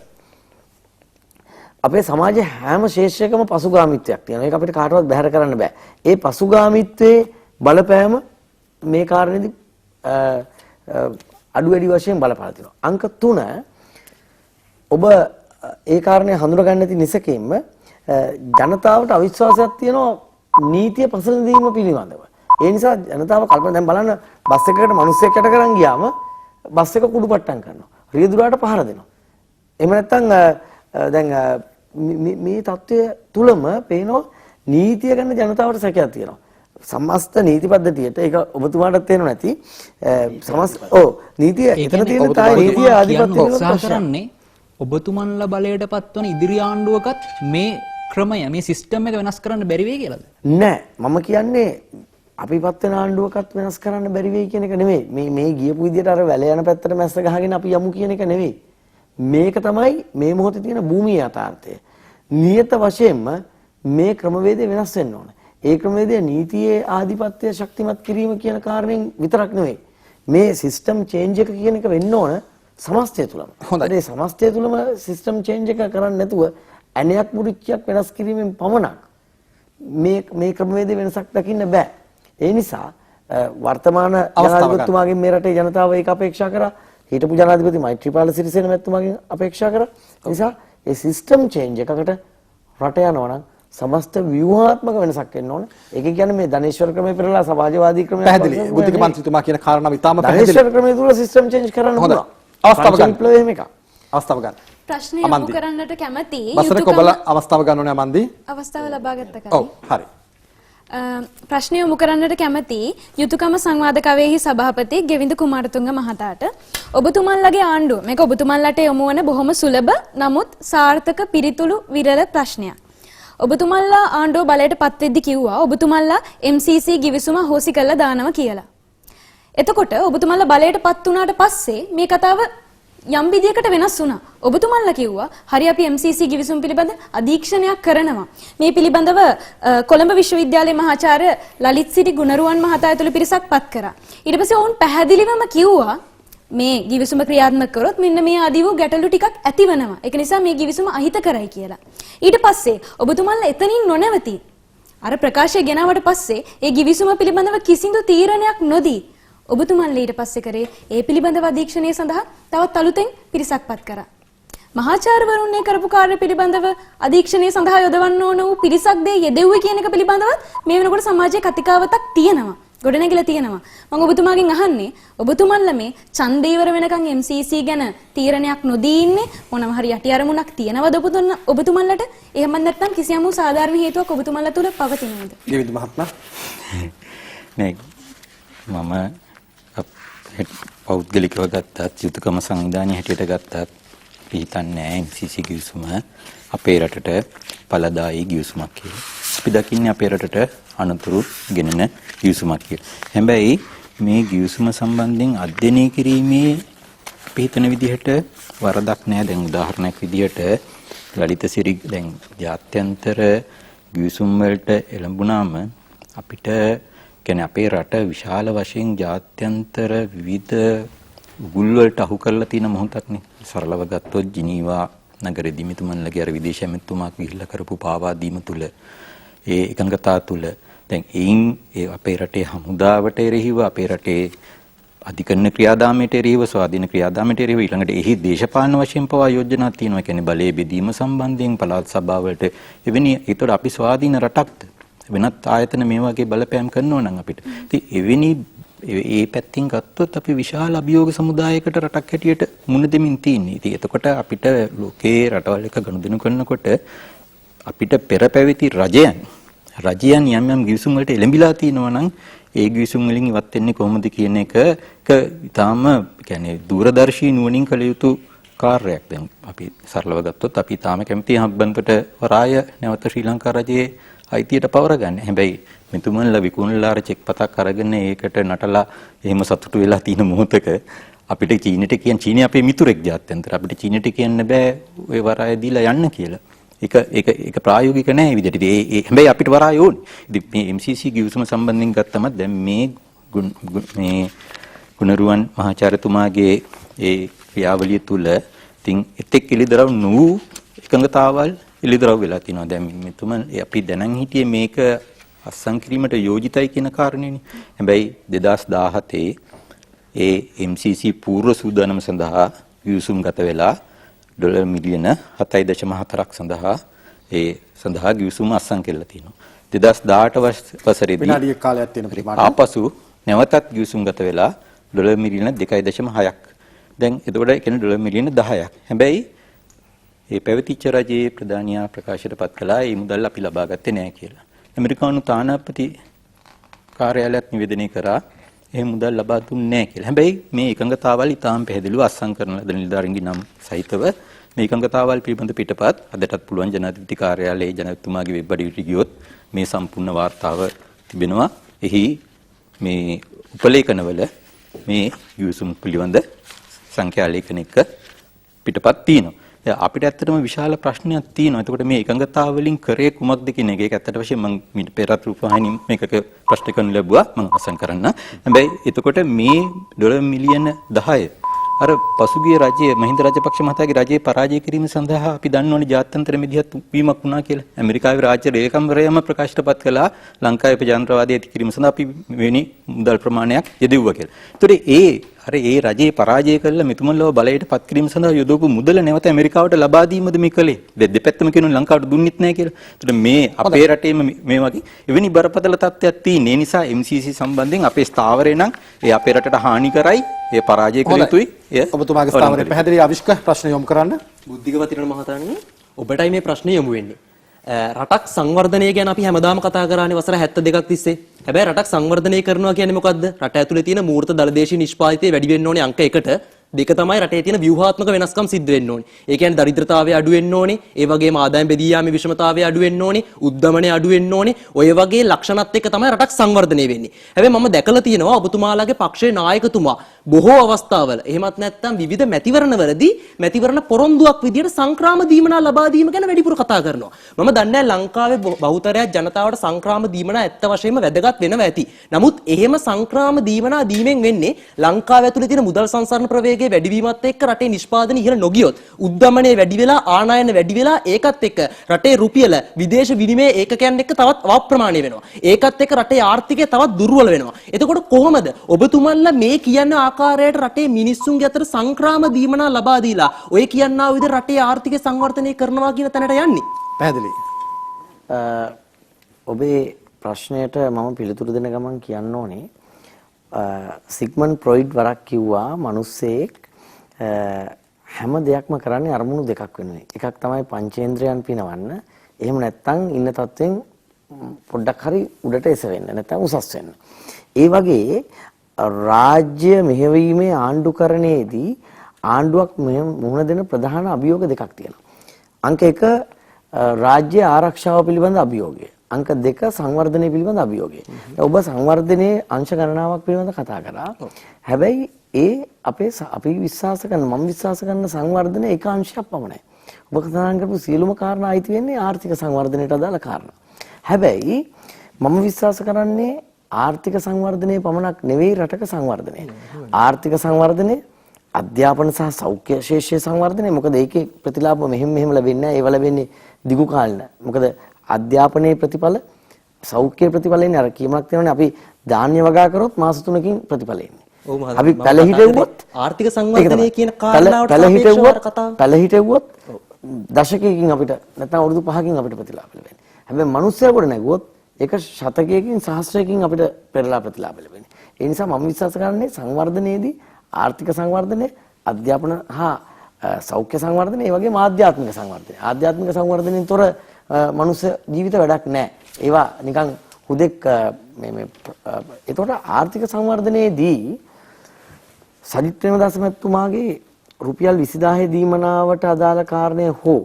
අපේ සමාජයේ හැම ශේෂ්ත්‍රයකම පසුගාමීත්වයක් තියෙනවා. ඒක අපිට කාටවත් බැහැර කරන්න බෑ. ඒ පසුගාමීත්වයේ බලපෑම මේ කාරණේදී අඩු වැඩි වශයෙන් බලපාලා තියෙනවා. අංක 3 ඔබ ඒ කාරණේ හඳුනගන්න නැති නිසකෙන්න ජනතාවට අවිශ්වාසයක් තියෙනවා නීතිය පසළඳීම පිළිබඳව. ඒ නිසා ජනතාව කල්පනා දැන් බලන්න බස් එකකට මිනිස්සෙක් යට කරන් ගියාම බස් එක කුඩු පට්ටම් කරනවා. රියදුරාට පහර දෙනවා. එහෙම නැත්නම් දැන් මේ தত্ত্বය තුලම පේනවා නීතිය ගැන ජනතාවට සැකයක් තියෙනවා. සමස්ත නීති පද්ධතියට ඒක ඔබතුමාටත් තේරෙන්නේ නැති නීතිය එතන තියෙන තායි නීතිය ආධිපත්‍ය කරන්නේ ඔබතුමන්ලා බලයට පත්වන ඉදිරි ආණ්ඩුවකත් මේ ක්‍රමය මේ සිස්ටම් එක වෙනස් කරන්න බැරි වෙයි කියලාද? නෑ මම කියන්නේ අපිපත් වෙන ආණ්ඩුවකත් වෙනස් කරන්න බැරි වෙයි කියන එක නෙමෙයි. මේ ගියපු විදියට අර වැල යන පැත්තට මැස්ස ගහගෙන අපි යමු කියන එක නෙමෙයි. මේක තමයි මේ මොහොතේ තියෙන භූමියේ යථාර්ථය. නියත වශයෙන්ම මේ ක්‍රමවේදය වෙනස් වෙන්න ඕන. ඒ ක්‍රමවේදය නීතියේ ආධිපත්‍ය ශක්තිමත් කිරීම කියන කාරණෙන් විතරක් නෙමෙයි. මේ සිස්ටම් චේන්ජ් එක කියන එක වෙන්න ඕන සමස්තය තුලම. හොඳයි. ඒ සමස්තය තුලම සිස්ටම් චේන්ජ් එක කරන්නේ නැතුව අනයක් මුරිච්චයක් වෙනස් කිරීමෙන් පමණක් මේ ක්‍රමවේදයේ වෙනසක් දකින්න බෑ. ඒ නිසා වර්තමාන ජනාධිපතිතුමාගෙන් මේ රටේ ජනතාව ඒක අපේක්ෂා කරා. හිටපු ජනාධිපති මෛත්‍රීපාල සිරිසේන මැතිතුමාගෙන් අපේක්ෂා කරා. ඒ නිසා ඒ සිස්ටම් චේන්ජ් එකකට රට යනවා නම් සමස්ත ව්‍යුහාත්මක වෙනසක් වෙන්න ඕන. ඒක කියන්නේ මේ ධනේශ්වර ක්‍රමයේ පෙරලා සමාජවාදී ක්‍රමයේ පැහැදිලි. බුද්ධික මන්ත්‍රීතුමා කියන කාරණාව ඉතාම පැහැදිලි. ධනේශ්වර ක්‍රමයේ තුල සිස්ටම් චේන්ජ් කරන්න පුළුවන්. අවස්ථාව ගන්න. විප්ලවය මේක. අවස්ථාව ගන්න. ප්‍රශ්නය යොමු කරන්නට කැමති බසරක ඔබලා අවස්ථාව ගන්න ඕනේ අමන්දි. අවස්ථාව ලබා ගත්ත කලින්. ඔව් හරි. ප්‍රශ්නය යොමු කරන්නට කැමති යුතුයකම සංවාද කවයේහි සභාපති ගෙවින්ද කුමාරතුංග මහතාට ඔබතුමන්ලගේ ආණ්ඩුව මේක ඔබතුමන්ලට යොමු වන බොහොම සුලභ නමුත් සාර්ථක පිළිතුරු විරල ප්‍රශ්නයක්. ඔබතුමල්ලා ආණ්ඩුව බලයට පත් වෙද්දි කිව්වා ඔබතුමල්ලා MCC ගිවිසුම හොසි කරලා දානවා කියලා. එතකොට ඔබතුමල්ලා බලයට පත් වුණාට පස්සේ මේ කතාව යම් විදියකට වෙනස් වුණා. ඔබතුමල්ලා කිව්වා හරි අපි MCC ගිවිසුම් පිළිබඳ අධීක්ෂණයක් කරනවා. මේ පිළිබඳව කොළඹ විශ්වවිද්‍යාලයේ මහාචාර්ය ලලිත් සිරි ගුණරුවන් මහතා ඇතුළු පිරිසක් පත් කරා. ඊට පස්සේ ඔවුන් පැහැදිලිවම කිව්වා මේ ගිවිසුම ක්‍රියාත්මක කරොත් මෙන්න මේ ආදී වූ ගැටලු ටිකක් ඇතිවෙනවා. ඒක නිසා මේ ගිවිසුම අහිත කරයි කියලා. ඊට පස්සේ ඔබතුමල්ලා එතනින් නොනැවති අර ප්‍රකාශය ගෙනාවට පස්සේ ඒ ගිවිසුම පිළිබඳව කිසිදු තීරණයක් නොදී ඔබතුමන්ලා ඊට පස්සේ කරේ ඒ පිළිබඳව අධීක්ෂණය සඳහා තවත් අලුතෙන් පිරිසක් පත් කරා. මහාචාර්යවරුන් මේ කරපු කාර්ය පිළිබඳව අධීක්ෂණය සඳහා යොදවන්න ඕන වූ පිරිසක් දේ යෙදෙව්වේ කියන එක පිළිබඳව මේ වෙනකොට සමාජයේ කතිකාවතක් තියෙනවා. ගොඩනැගිලා තියෙනවා. මම ඔබතුමාගෙන් අහන්නේ ඔබතුමන්ලා මේ ඡන්දය ඉවර වෙනකන් MCC ගැන තීරණයක් නොදී ඉන්නේ මොනම හරි යටි අරමුණක් තියනවද ඔබතුමන්ලට? එහෙම නැත්නම් කිසියම් වූ සාධාරණ හේතුවක් ඔබතුමන්ලා තුල පවතිනවද? දේවින්ද මහත්මයා නේ මම පෞද්ගලිකව ගත්තත් යුතුයකම සංවිධානය හැටියට ගත්තත් හිතන්නේ MCC ගිවිසුම අපේ රටට ඵලදායී ගිවිසුමක් කියලා. අපි දකින්නේ අපේ රටට අනතුරු ගෙනෙන ගිවිසුමක් කියලා. හැබැයි මේ ගිවිසුම සම්බන්ධයෙන් අධ්‍යයනය කිරීමේ අපි හිතන විදිහට වරදක් නැහැ. දැන් උදාහරණයක් විදිහට ලලිත සිරි දැන් ජාත්‍යන්තර ගිවිසුම් වලට එළඹුණාම අපිට කියන්නේ අපේ රට විශාල වශයෙන් ජාත්‍යන්තර විවිධ උගුල් වලට අහු කරලා තියෙන මොහොතක්නේ. සරලව ගත්තොත් ජිනීවා නගරෙදි මිතුමන්ලගේ අර විදේශ ඇමතුමාක් ගිහිල්ලා කරපු පාවා දීම තුල ඒ එකඟතා තුල දැන් ඒ අපේ රටේ හමුදාවට එරෙහිව අපේ රටේ අධිකරණ ක්‍රියාදාමයට එරෙහිව ස්වාධීන ක්‍රියාදාමයට එරෙහිව ඊළඟට එහි දේශපාලන වශයෙන් පවා යෝජනා තියෙනවා. කියන්නේ බලයේ බෙදීම සම්බන්ධයෙන් පළාත් සභාවලට එවැනි ඒතකොට අපි ස්වාධීන රටක්ද වෙනත් ආයතන මේ වගේ බලපෑම් කරනවා නම් අපිට. ඉතින් එවැනි ඒ පැත්තෙන් ගත්තොත් අපි විශාල අභියෝග සමුදායයකට රටක් හැටියට මුණ දෙමින් තියෙන්නේ. ඉතින් එතකොට අපිට ලෝකේ රටවල් එක ගනුදෙනු කරනකොට අපිට පෙර පැවති රජයන් යම් යම් ගිවිසුම් වලට එළඹිලා තිනවා නම් ඒ ගිවිසුම් වලින් ඉවත් වෙන්නේ කොහොමද කියන එක ඊටාම කියන්නේ දූරදර්ශී නුවණින් කළ යුතු කාර්යයක්. දැන් අපි සරලව ගත්තොත් අපි ඊටාම කැමති හම්බන්තොට වරාය නැවත ශ්‍රී ලංකා රජයේ අයිතියට පවර ගන්න. හැබැයි මෙතුමන්ලා විකුණලා අර චෙක් පතක් අරගෙන ඒකට නටලා එහෙම සතුටු වෙලා තියෙන මොහොතක අපිට චීනෙට චීනේ අපේ මිතුරෙක් ජාත්‍යන්තර අපිට චීනෙට කියන්න බෑ ඔය වරාය දීලා යන්න කියලා. ඒක ප්‍රායෝගික නෑ විදිහට. ඒ හැබැයි අපිට වරාය ඕනේ. ඉතින් මේ MCC ගිවිසුම සම්බන්ධයෙන් ගත්තම දැන් මේ ගුණරුවන් මහාචාර්යතුමාගේ ඒ ක්‍රියාවලිය තුල ඉතින් එතෙක් ඉලිදරව් නූ එකඟතාවල් ඉලිදරව් වෙලා තිනවා. දැන් මෙතුමන් අපි දැනන් හිටියේ මේක අත්සන් කිරීමට යෝජිතයි කියන කාරණේනේ. හැබැයි 2017 ඒ MCC පූර්ව සූදානම සඳහා ගිවිසුම් ගත වෙලා ඩොලර් මිලියන 7.4ක් සඳහා ගිවිසුම අත්සන් කෙරලා තිනවා. 2018 වසරේදී විනාඩිය කාලයක් තියෙන ප්‍රමාණය ආපසු නැවතත් ගිවිසුම් ගත වෙලා ඩොලර් මිලියන 2.6ක්. දැන් එතකොට ඒ කියන්නේ ඩොලර් මිලියන 10ක්. හැබැයි ඒ පැවතිච්ච රජයේ ප්‍රධානියා ප්‍රකාශයට පත් කළා මේ මුදල් අපි ලබා ගත්තේ නැහැ කියලා. ඇමරිකානු තානාපති කාර්යාලයත් නිවේදනය කරා ඒ මුදල් ලබා දුන්නේ නැහැ කියලා. හැබැයි මේ එකඟතාවල් ඉතාම පැහැදිලිව අත්සන් කරන ලද නිලධාරීන්ගේ නම් සහිතව මේ එකඟතාවල් පිළිබඳ පිටපත් අදටත් පුළුවන් ජනාධිපති කාර්යාලයේ ජනාධිපතිතුමාගේ වෙබ් අඩවියට ගියොත් මේ සම්පූර්ණ වාර්තාව තිබෙනවා. එහි මේ උපලේඛනවල මේ ගිවිසුම් පිළිබඳ සංඛ්‍යා ලේඛනික පිටපත් තියෙනවා. අපිට ඇත්තටම විශාල ප්‍රශ්නයක් තියෙනවා. එතකොට මේ එකඟතාව වලින් කරේ කුමක්ද කියන එක. ඒක ඇත්තට වශයෙන් මම මීට පෙරත් රූපවාහිනිය මේකක ප්‍රශ්න කරන්න ලැබුවා. මම අවසන් කරන්න. හැබැයි එතකොට මේ ඩොලර් මිලියන 10 අර පසුගිය රජයේ මහින්ද රාජපක්ෂ මහතාගේ රජයේ පරාජය කිරීම සඳහා අපි දන්නවනේ ජාත්‍යන්තර මෙදිහත් වීමක් වුණා කියලා. ඇමරිකාවේ රාජ්‍ය ලේකම්වරයාම ප්‍රකාශයටපත් කළා ලංකාවේ ප්‍රජාතන්ත්‍රවාදය ඇති කිරීම සඳහා අපි වෙනි මුදල් ප්‍රමාණයක් යෙදුවා කියලා. ඒතකොට ඒ රජයේ පරාජය කළා මෙතුමන්ලව බලයට පත් කිරීම සඳහා යොදවපු මුදල නැවත ඇමරිකාවට ලබා දීමද මේ කලේ? දෙපැත්තම කියනවා ලංකාවට දුන්නෙත් නැහැ කියලා. ඒතකොට මේ අපේ රටේම මේ වගේ එවැනි බරපතල තත්ත්වයක් තියෙන. ඒ නිසා MCC සම්බන්ධයෙන් අපේ ස්ථාවරය නම් ඒ අපේ රටට හානි කරයි. ඒ පරාජය කළ යුතුයි. ඔබතුමාගේ ස්ථාවරය පැහැදිලි අවිෂ්ක ප්‍රශ්න යොමු කරන්න. බුද්ධික වතිරණ මහතාණනි ඔබටයි මේ ප්‍රශ්නේ යොමු වෙන්නේ. රටක් සංවර්ධනය ගැන අපි හැමදාම කතා කරානේ වසර 72ක් තිස්සේ. හැබැයි රටක් සංවර්ධනය කරනවා කියන්නේ මොකද්ද? රට ඇතුලේ තියෙන මූර්ත දළදේශීය නිෂ්පාදිතය වැඩි වෙන්න ඕනේ අංක 1ට. දෙක තමයි රටේ තියෙන ව්‍යුහාත්මක වෙනස්කම් සිද්ධ වෙන්න ඕනේ. ඒ කියන්නේ දරිද්‍රතාවය අඩු වෙන්න ඕනේ. ඒ වගේම ආදායම් බෙදී යාමේ විෂමතාවය අඩු වෙන්න ඕනේ. උද්දමනය අඩු වෙන්න ඕනේ. ඔය වගේ ලක්ෂණත් එක්ක තමයි රටක් සංවර්ධනය වෙන්නේ. හැබැයි මම දැකලා තියෙනවා ඔබතුමාලාගේ පක්ෂයේ නායකතුමා බොහෝ අවස්ථාවල එහෙමත් නැත්නම් විවිධ මැතිවරණවලදී මැතිවරණ පොරොන්දුවක් විදියට සංක්‍රාම දීමනා ලබා දීම ගැන වැඩිපුර කතා කරනවා. මම දන්නේ ලංකාවේ බහුතරයක් ජනතාවට සංක්‍රාම දීමනා ඇත්ත වශයෙන්ම වැදගත් වෙනවා ඇති. නමුත් එහෙම සංක්‍රාම දීමනා දීමෙන් වෙන්නේ ලංකාව ඇතුලේ තියෙන මුදල් සංසරණ ප්‍රවේගයේ වැඩිවීමත් එක්ක රටේ නිෂ්පාදන ඉහළ නොගියොත් උද්දමනය වැඩි වෙලා ආනයන වැඩි වෙලා ඒකත් එක්ක රටේ රුපියල විදේශ විනිමය ඒකකයන් එක්ක තවත් අප්‍රමාණීය වෙනවා. ඒකත් එක්ක රටේ ආර්ථිකය තවත් දුර්වල වෙනවා. එතකොට කොහොමද ඔබතුමන්ලා මේ කියන ආකාරයට රටේ මිනිස්සුන්ගේ අතර සංක්‍රාම දීමනා ලබා දීලා ඔය කියනා විදිහට රටේ ආර්ථිකය සංවර්ධනය කරනවා කියන තැනට යන්නේ? පැහැදිලි. ඔබේ ප්‍රශ්නයට මම පිළිතුරු දෙන ගමන් කියන්න ඕනේ සිග්මන්ඩ් ෆ්‍රොයිඩ් වරක් කිව්වා මිනිස්සෙක් හැම දෙයක්ම කරන්නේ අරමුණු දෙකක් වෙනුවෙන්. එකක් තමයි පංචේන්ද්‍රයන් පිනවන්න. එහෙම නැත්නම් ඉන්න තත්වෙන් පොඩ්ඩක් හරි උඩට එසවෙන්න නැත්නම් උසස් වෙන්න. ඒ වගේ රාජ්‍ය මෙහෙවීමේ ආණ්ඩුකරණයේදී ආණ්ඩුවක් මුහුණ දෙන ප්‍රධාන අභියෝග දෙකක් තියෙනවා. අංක 1 රාජ්‍ය ආරක්ෂාව පිළිබඳ අභියෝගය. අංක 2 සංවර්ධනය පිළිබඳ අභියෝගය. ඔබ සංවර්ධනයේ අංශ ගණනාවක් පිළිබඳ කතා කරා. හැබැයි අපි විශ්වාස කරන මම විශ්වාස කරන සංවර්ධනය එක අංශයක් පමණයි. ඔබ කතා කරපු සියලුම කාරණා අයිති වෙන්නේ ආර්ථික සංවර්ධනයට අදාළ කාරණා. හැබැයි මම විශ්වාස කරන්නේ ආර්ථික සංවර්ධනයේ පමණක් නෙවෙයි රටක සංවර්ධනය. ආර්ථික සංවර්ධනය, අධ්‍යාපන සහ සෞඛ්‍ය ශේෂ්ත්‍රයේ සංවර්ධනය. මොකද ඒකේ ප්‍රතිලාභ මෙහෙම ලැබෙන්නේ නැහැ. ඒව ලැබෙන්නේ දිගු කාලෙන. මොකද අධ්‍යාපනයේ ප්‍රතිඵල, සෞඛ්‍ය ප්‍රතිඵල එන්නේ අර කීමක් තියෙනවනේ අපි ධාන්‍ය වගා කරොත් මාස 3කින් ප්‍රතිඵල එන්නේ. අපි පැලහිටෙව්වොත් ආර්ථික සංවර්ධනය කියන කාරණාවට සාපේක්ෂව කතා පැලහිටෙව්වොත් දශකයකින් අපිට නැත්නම් අවුරුදු 5කින් අපිට ප්‍රතිලාභ ලැබෙන්නේ. හැබැයි මිනිස්සයා කොට නැගුවොත් ඒක ශතකයකින් සහස්‍රයකින් අපිට පෙරලා ප්‍රතිලාභ ලැබෙන්නේ. ඒ නිසා මම විශ්වාස කරන්නේ සංවර්ධනයේදී ආර්ථික සංවර්ධනය, අධ්‍යාපන හා සෞඛ්‍ය සංවර්ධනය, ඒ වගේම ආධ්‍යාත්මික සංවර්ධනය. ආධ්‍යාත්මික සංවර්ධනයෙන් තොර මනුස්ස ජීවිත වැඩක් නැහැ. ඒවා නිකන් හුදෙක් ඒතකොට ආර්ථික සංවර්ධනයේදී සජිත් ප්‍රේමදාස මහත්මයාගේ රුපියල් 20000 දීමනාවට අදාළ කාරණය හෝ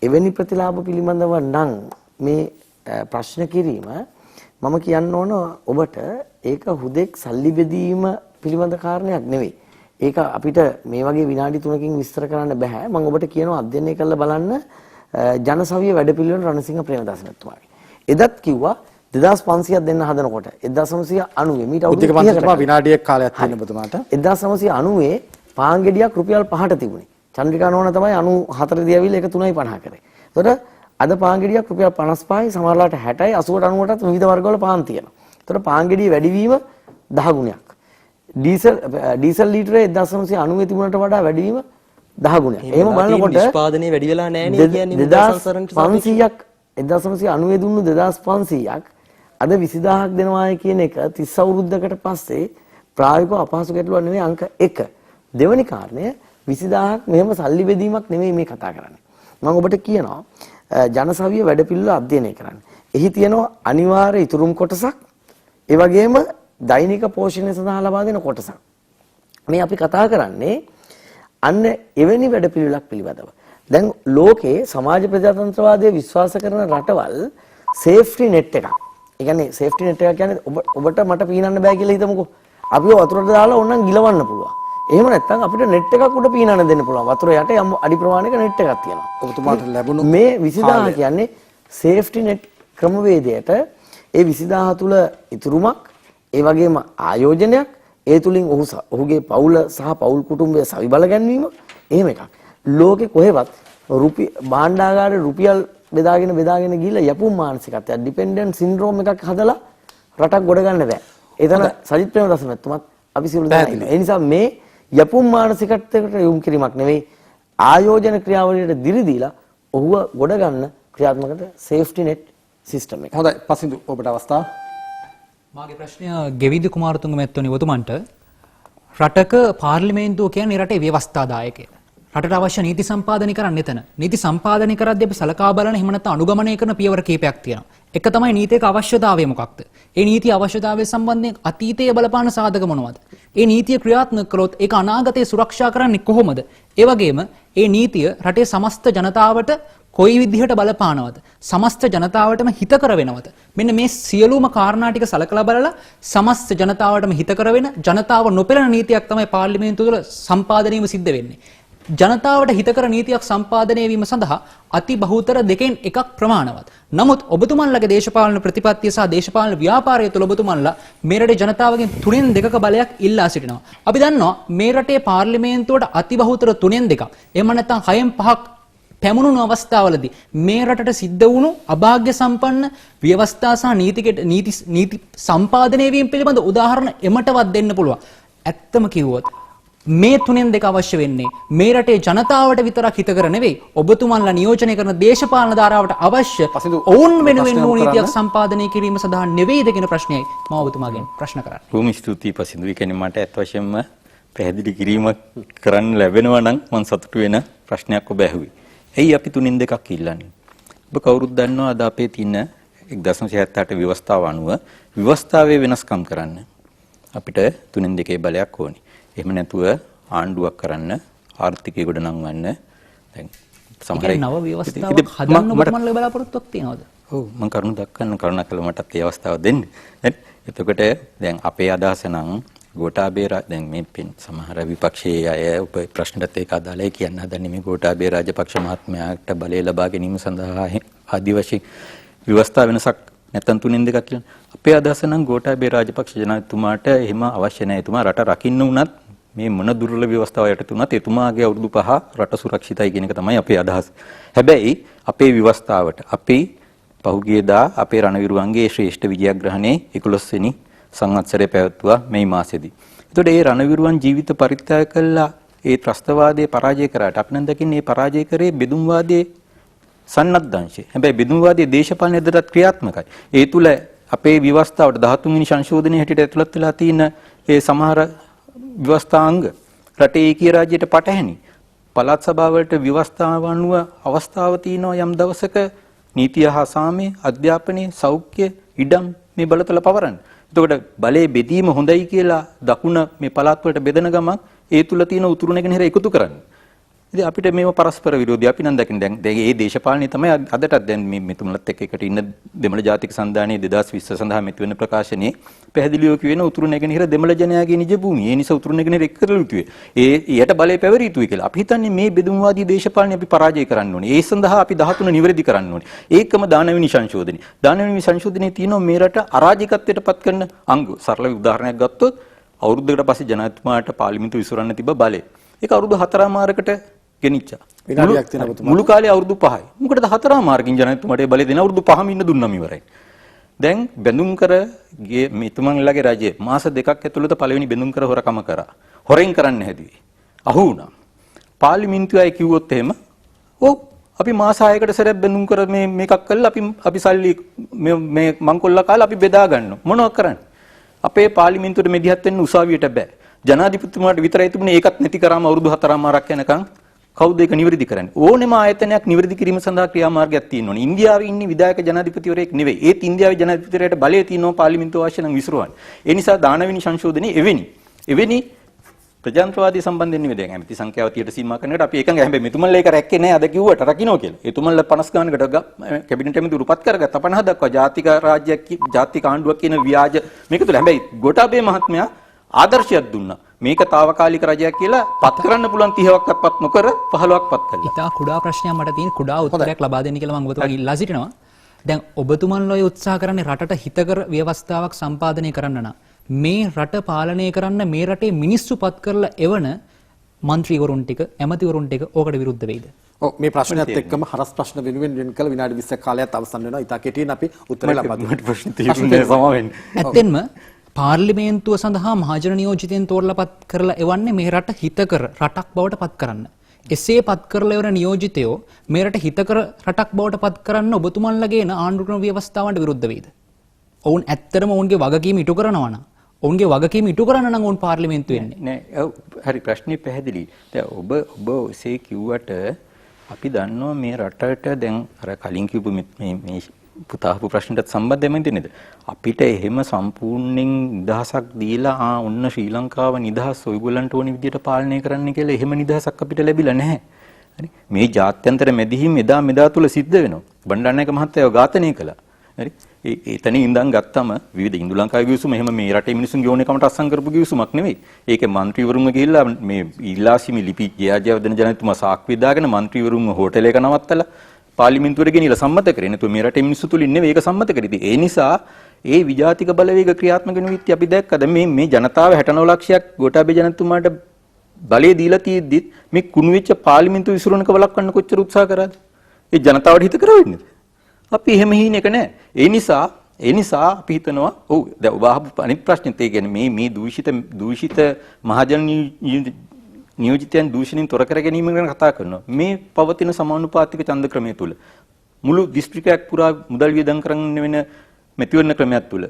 එවැනි ප්‍රතිලාභ පිළිබඳව නම් මේ ප්‍රශ්න කිරීම මම කියන්න ඕන ඔබට ඒක හුදෙක් සල්ලි බෙදීම පිළිබඳ කාරණයක් නෙවෙයි. ඒක අපිට මේ වගේ විනාඩි 3කින් විස්තර කරන්න බෑ. මම ඔබට කියනවා අධ්‍යයනය කරලා බලන්න ජනසවිය වැඩපිළිවෙල රණසිංහ ප්‍රේමදාස මහත්මයාගේ. එදත් කිව්වා 2500ක් දෙන්න හදනකොට 1990 මීට අවුරුදු 30කට විනාඩියක් කාලයක් තියෙන ඔබතුමාට 1990 පාන් ගෙඩියක් රුපියල් 5ට තිබුණේ. චන්ද්‍රිකා නෝනා තමයි 94 දී ඇවිල්ලා ඒක 3.50 කරේ. ඒතකොට අද පාන් ගෙඩියක් රුපියල් 55යි, සමහරලාට 60යි, 80ට 90ටත් විවිධ වර්ගවල පාන් තියෙනවා. ඒතකොට පාන් ගෙඩිය වැඩිවීම 10 ගුණයක්. ඩීසල් ලීටරේ 1990 තිබුණට වඩා වැඩිවීම 10 ගුණයක්. එහෙම බලනකොට නිෂ්පාදනය වැඩි වෙලා නැහැ නේද කියන්නේ මුදල් සංසරණයට 500ක් 1990 දුන්නු 2500ක් අද 20000ක් දෙනවායි කියන එක 30 අවුරුද්දකට පස්සේ ප්‍රායෝගිකව අපහසු ගැටලුවක් නෙවෙයි අංක 1. දෙවෙනි කාරණය 20000ක් මෙහෙම සල්ලි බෙදීමක් නෙවෙයි මේ කතා කරන්නේ. මම ඔබට කියනවා ජනසවිය වැඩපිළිවෙල අධ්‍යයනය කරන්න. එහි තියෙනවා අනිවාර්ය ඉතුරුම් කොටසක්, ඒ වගේම දෛනික පෝෂණය සඳහා ලබා දෙන කොටසක්. මේ අපි කතා කරන්නේ අන්න එවැනි වැඩපිළිවෙලක් පිළිබඳව. දැන් ලෝකේ සමාජ ප්‍රජාතන්ත්‍රවාදයේ විශ්වාස කරන රටවල් සේෆ්ටි නෙට් එකක්. ඒ කියන්නේ සේෆ්ටි නෙට් එකක් කියන්නේ ඔබට මට පීනන්න බෑ කියලා හිතමුකෝ. අපිව වතුරට දාලා ඕනනම් ගිලවන්න පුළුවන්. එහෙම නැත්නම් අපිට නෙට් එකක් උඩ පීනන්න දෙන්න පුළුවන්. වතුර යට යම් අඩි ප්‍රමාණයක නෙට් එකක් තියෙනවා. ඔබතුමාට ලැබුණු මේ 20000 කියන්නේ සේෆ්ටි නෙට් ක්‍රමවේදයට ඒ 20000 තුල ඉතුරුමක්, ඒ වගේම ආයෝජනයක්, ඒ තුලින් ඔහුගේ පවුල සහ පවුල් කුටුම්බය සවිබල ගැනීම, එහෙම එකක්. ලෝකේ කොහෙවත් භාණ්ඩාගාරේ රුපියල් බෙදාගෙන ගිහිල්ලා යපුම් මානසිකත්වය ඩිපෙන්ඩන්ට් සින්ඩ්‍රෝම් එකක් හදලා රටක් ගොඩ ගන්න බෑ. එතන සජිත් ප්‍රේමදාස මහත්මයාත් අපි සියලු දෙනා ඉන්නවා. ඒ නිසා මේ යපුම් මානසිකත්වයකට යොමු කිරීමක් නෙවෙයි, ආයෝජන ක්‍රියාවලියට දිරි දීලා ඔහුව ගොඩ ගන්න ක්‍රියාත්මකට සේෆ්ටි නෙට් සිස්ටම් එක. හොඳයි පසින්දු ඔබට අවස්ථාව. මාගේ ප්‍රශ්නය ගෙවිදු කුමාරතුංග මැතිතුමනි ඔබතුමන්ට රටක පාර්ලිමේන්තුව කියන්නේ රටේ ව්‍යවස්ථාදායකය. රටට අවශ්‍ය නීති සම්පාදනය කරන්න එතන. නීති සම්පාදනය කරද්දී අපි සලකා බලන එහෙම නැත්නම් අනුගමනය කරන පියවර කීපයක් තියෙනවා. එක තමයි නීතියක අවශ්‍යතාවය මොකක්ද? ඒ නීතිය අවශ්‍යතාවය සම්බන්ධයෙන් අතීතයේ බලපාන සාධක මොනවද? ඒ නීතිය ක්‍රියාත්මක කළොත් ඒක අනාගතයේ සුරක්ෂා කරන්නේ කොහොමද? ඒ වගේම ඒ නීතිය රටේ සමස්ත ජනතාවට කොයි විදිහට බලපානවද? සමස්ත ජනතාවටම හිතකර වෙනවද? මෙන්න මේ සියලුම කාරණා ටික සලකලා බලලා සමස්ත ජනතාවටම හිතකර වෙන ජනතාව නොපෙළෙන නීතියක් තමයි පාර්ලිමේන්තුව තුළ සම්පාදනයම සිද්ධ වෙන්නේ. ජනතාවට හිතකර නීතියක් සම්පාදනය වීම සඳහා අති බහුතර දෙකෙන් එකක් ප්‍රමාණවත්. නමුත් ඔබතුමන්ලගේ දේශපාලන ප්‍රතිපත්තිය සහ දේශපාලන ව්‍යාපාරය තුළ ඔබතුමන්ලා මේ රටේ ජනතාවගෙන් 3/2ක බලයක් ඉල්ලා සිටිනවා. අපි දන්නවා මේ රටේ පාර්ලිමේන්තුවට අති බහුතර 3/2ක්. එහෙම නැත්නම් 6/5ක් පැමුණුණු අවස්ථාවලදී මේ රටට සිද්ධ වුණු අභාග්‍ය සම්පන්න ව්‍යවස්ථා සහ නීති සම්පාදනය වීම පිළිබඳ උදාහරණ එමටවත් දෙන්න පුළුවන්. ඇත්තම කිව්වොත් මේ 3/2 අවශ්‍ය වෙන්නේ මේ රටේ ජනතාවට විතරක් හිතකර නෙවෙයි ඔබතුමන්ලා නියෝජනය කරන දේශපාලන ධාරාවට අවශ්‍ය ඔවුන් වෙනුවෙන් වූ නීතියක් සම්පාදනය කිරීම සඳහා නෙවෙයිද කියන ප්‍රශ්නයයි මම ඔබතුමාගෙන් ප්‍රශ්න කරන්නේ. බොහොම ස්තුතියි පසින්දු. ඒ කියන්නේ මට අත් වශයෙන්ම පැහැදිලි කිරීමක් කරන්න ලැබෙනවා නම් මම සතුටු වෙන ප්‍රශ්නයක් ඔබ ඇහුවේ. ඇයි අපි 3/2ක් ඉල්ලන්නේ? ඔබ කවුරුත් දන්නවා අද අපේ තියෙන 1978 ව්‍යවස්ථාව අනුව ව්‍යවස්ථාවේ වෙනස්කම් කරන්න අපිට 3/2 බලයක් ඕනේ. එහෙම නැතුව ආණ්ඩුවක් කරන්න ආර්ථිකය ගොඩනංවන්න දැන් සමහර නව ව්‍යවස්ථාවක් හදන්න ඔබතුමන්ලා බලාපොරොත්තුවක් තියනවද? ඔව් මම කරුණු දක්වන්න කරුණාකර මටත් ඒ අවස්ථාව දෙන්න. එතකොට දැන් අපේ අදහස නම් ගෝඨාභය දැන් මේ සමහර විපක්ෂයේ අය උප ප්‍රශ්නටත් ඒක අදාළයි කියන්න හදන්නේ මේ ගෝඨාභය රාජපක්ෂ මහත්මයාට බලය ලබා ගැනීම සඳහා ආදි වශයෙන් ව්‍යවස්ථා වෙනසක් නැත්තම් 3/2ක් කියන අපේ අදහස නම් ගෝඨාභය රාජපක්ෂ ජනාධිපතිතුමාට එහෙම අවශ්‍ය නැහැ. එතුමා රට රකින්න උනත් මේ මොන දුර්වල ව්‍යවස්ථාව යටතේ උනත් එතුමාගේ අවුරුදු 5 රට සුරක්ෂිතයි කියන එක තමයි අපේ අදහස. හැබැයි අපේ ව්‍යවස්ථාවට අපි පහුගියදා අපේ රණවිරුවන්ගේ ශ්‍රේෂ්ඨ විජයග්‍රහණයේ 11 වෙනි සංවත්සරය පැවැත්වුවා මේ මාසෙදී. එතකොට ඒ රණවිරුවන් ජීවිත පරිත්‍යාග කළා ඒ ත්‍රස්තවාදයේ පරාජය කරාට අපි නම් දකින්නේ මේ පරාජය කරේ බෙදුම්වාදයේ සන්නද්ධාංශය. හැබැයි බෙදුම්වාදයේ දේශපාලන එදටත් ක්‍රියාත්මකයි. ඒ තුල අපේ ව්‍යවස්ථාවට 13 වෙනි සංශෝධනයේ හැටියට ඇතුළත් වෙලා තියෙන ඒ සමහර ව්‍යවස්ථාංග රටේ ඒකීය රාජ්‍යයට පටහැනි. පළාත් සභාවලට ව්‍යවස්ථාව අනුව අවස්ථාව තියෙනවා යම් දවසක නීතිය හා සාමය, අධ්‍යාපනයේ, සෞඛ්‍ය, ඉඩම් මේ බලතල පවරන්න. එතකොට බලයේ බෙදීම හොඳයි කියලා දකුණ මේ පළාත් වලට බෙදන ගමන් ඒ තුල තියෙන උතුරු නැගෙනහිර එකතු කරන්න. ඉතින් අපිට මේව පරස්පර විරෝධී අපි නම් දකින්න දැන් මේ දේශපාලනේ තමයි අදටත් දැන් මේ මෙතුමලත් එකට ඉන්න දෙමළ ජාතික සන්ධානයේ 2020 සඳහා මෙතු වෙන ප්‍රකාශනයේ පැහැදිලිව කියවෙන උතුරු නැගෙනහිර දෙමළ ජනයාගේ නිජ භූමිය. ඒ නිසා උතුරු නැගෙනහිර එක් කරලා යුතුයි. ඊට බලය පැවරිය යුතුයි කියලා. අපි හිතන්නේ මේ බෙදුම්වාදී දේශපාලනේ අපි පරාජය කරන්න ඕනේ. ඒ සඳහා අපි 13 නිවැරදි කරන්න ඕනේ. ඒකම 19 සංශෝධනය. 19 සංශෝධනයේ තියෙනවා මේ රට අරාජිකත්වයට පත් කරන අංග. සරල උදාහරණයක් ගත්තොත් අවුරුද්දකට පස්සේ ජනාධිපතිතුමාට පාර්ලිමේන්තුව විසිරන්න තිබ්බ බලය. ඒක අවුරුදු 4 මාරකට ගෙනිච්චා. මුළු කාලේ අවුරුදු 5යි. මොකටද 4 මාර්ගින් ජනතුමාට බලය දෙන අවුරුදු 5ම ඉන්න දුන්නම ඉවරයි. දැන් බැඳුම් කර මෙතුමන්ලගේ රජය මාස 2ක් ඇතුළත පළවෙනි බැඳුම් කර හොරකම කරා. හොරෙන් කරන්න හැදුවේ. අහු වුණා. පාර්ලිමේන්තුවයි කිව්වොත් එහෙම ඔව් අපි මාස 6කට සැරයක් බැඳුම් කර මේකක් කළා අපි සල්ලි මේ මංකොල්ල කාලා අපි බෙදා ගන්නවා. මොනවද කරන්නේ? අපේ පාර්ලිමේන්තුවට මෙදිහත් වෙන්න උසාවියට බෑ. ජනාධිපතිතුමාට විතරයි තිබුණේ ඒකත් නැති කරාම අවුරුදු 4 මාරක් යනකම් කවුද ඒක නිවැරදි කරන්නේ? ඕනෙම ආයතනයක් නිවැරදි කිරීම සඳහා ක්‍රියාමාර්ගයක් තියෙන්න ඕනේ. ඉන්දියාවේ ඉන්නේ විධායක ජනාධිපතිවරයෙක් නෙවෙයි. ඒත් ඉන්දියාවේ ජනාධිපතිවරයාට බලය තියෙනවා පාර්ලිමේන්තුව අවශ්‍ය නම් විසිරවන්න. ඒ නිසා 19 සංශෝධනයේ එවැනි ප්‍රජාතන්ත්‍රවාදී සම්බන්ධයෙන් නෙවෙයි දැන් ඇමති සංඛ්‍යාව 30ට සීමා කරනකොට අපි එකඟයි. හැබැයි මෙතුමන්ලා ඒක රැක්කේ නැහැ. අද කිව්වට රකින්නෝ කියලා. එතුමන්ලා 50 ගානකට කැබිනට් ඇමති උරුපත් කරගත්තා 50 දක්වා ජාතික රාජ්‍යයක් ජාතික ආණ්ඩුවක් කියන ව්‍යාජ මේක තුල. හැබැයි ගෝඨාභය මහත්මයා ආදර්ශයක් දුන්නා. මේක తాවකාලික රජයක් කියලා පත් කරන්න පුළුවන් 30ක්වත් පත් නොකර 15ක් පත් කළා. ඉතා කුඩා ප්‍රශ්නයක් මට තියෙන කුඩා උත්තරයක් ලබා දෙන්න කියලා මම ඔබතුමාගෙන් ඉල්ලා සිටිනවා. දැන් ඔබතුමන්ලා උත්සාහ කරන්නේ රටට හිතකර ව්‍යවස්ථාවක් සම්පාදනය කරන්න නම් මේ රට පාලනය කරන්න මේ රටේ මිනිස්සු පත් කරලා එවන മന്ത്രിවරුන් ටික ඇමතිවරුන් ටික ඕකට විරුද්ධ වෙයිද? ඔව් මේ ප්‍රශ්නයත් එක්කම හරස් ප්‍රශ්න වෙනුවෙන් වෙන කල විනාඩි 20ක කාලයක් අවසන් වෙනවා. ඉතා කෙටියෙන් අපි උත්තර ලබා දෙමු. ප්‍රශ්න තීරණය සමාවෙන්න. ඇත්තෙන්ම පාර්ලිමේන්තුව සඳහා මහජන නියෝජිතයන් තෝරලා පත් කරලා එවන්නේ මේ රට හිතකර රටක් බවට පත් කරන්න. එසේ පත් කරලා එවන නියෝජිතයෝ මේ රට හිතකර රටක් බවට පත් කරන්න ඔබතුමන්ලගේ ආණ්ඩු ක්‍රම ව්‍යවස්ථාවන්ට විරුද්ධ වෙයිද? ඔවුන් ඇත්තටම ඔවුන්ගේ වගකීම ඉටු කරනවා නම් ඔවුන්ගේ වගකීම ඉටු කරන්න නම් ඔවුන් පාර්ලිමේන්තුවේ එන්නේ. නෑ ඔව් හරි ප්‍රශ්නේ පැහැදිලි. දැන් ඔබ ඔසේ කිව්වට අපි දන්නවා මේ රටට දැන් අර කලින් කිව්ව මේ පුතාහපු ප්‍රශ්නටත් සම්බන්ධයෙන්ම නේද? අපිට එහෙම සම්පූර්ණයෙන් නිදහසක් දීලා ඔන්න ශ්‍රී ලංකාව නිදහස් ඔයගොල්ලන්ට ඕනි විදියට පාලනය කරන්න කියලා එහෙම නිදහසක් අපිට ලැබිලා නැහැ. හරි මේ ජාත්‍යන්තර මැදිහීම් එදා තුල සිද්ධ වෙනවා. බණ්ඩාරනායක මහත්තයව ඝාතනය කළා. හරි එතන ඉඳන් ගත්තම විවිධ ඉන්දු ලංකාවේ ගිවිසුම එහෙම මේ රටේ මිනිසුන්ගේ ඕනකමට අත්සන් කරපු ගිවිසුමක් නෙවෙයි. ඒකේ മന്ത്രിවරුන්ව ගිහිල්ලා මේ ඉල්ලාසිමි ලිපි ජයජයවර්ධන ජනතුමා සාක්කුවේ දාගෙන മന്ത്രിවරුන්ව හෝටලයක නවත්තලා පාර්ලිමේන්තුවට ගෙනියලා සම්මත කරේ. නැතු මේ රටේ මිනිස්සු තුලින් නෙවෙයි ඒක සම්මත කරේ. ඉතින් ඒ නිසා ඒ විජාතික බලවේග ක්‍රියාත්මක වෙන විදිහ අපි දැක්කද මේ ජනතාව 69 ලක්ෂයක් ගෝඨාභය ජනතුමාට බලය දීලා තියෙද්දි මේ කුණු වෙච්ච පාර්ලිමේන්තුව විසිරුණක වළක්වන්න කොච්චර උත්සාහ කරාද? ඒ ජනතාවට හිත කරවෙන්නේ. අපි එහෙම හිණේක නැහැ. ඒ නිසා අපි හිතනවා ඔව් දැන් ඔබ අහපු අනිත් ප්‍රශ්නෙත් ඒ කියන්නේ මේ දූෂිත මහජන නියෝජිතයන් දූෂණයෙන් තොර කර ගැනීම ගැන කතා කරනවා. මේ පවතින සමානුපාතික ඡන්ද ක්‍රමය තුල මුළු දිස්ත්‍රික්කයක් පුරා මුදල් වියදම් කරන්න වෙන මැතිවරණ ක්‍රමයක් තුල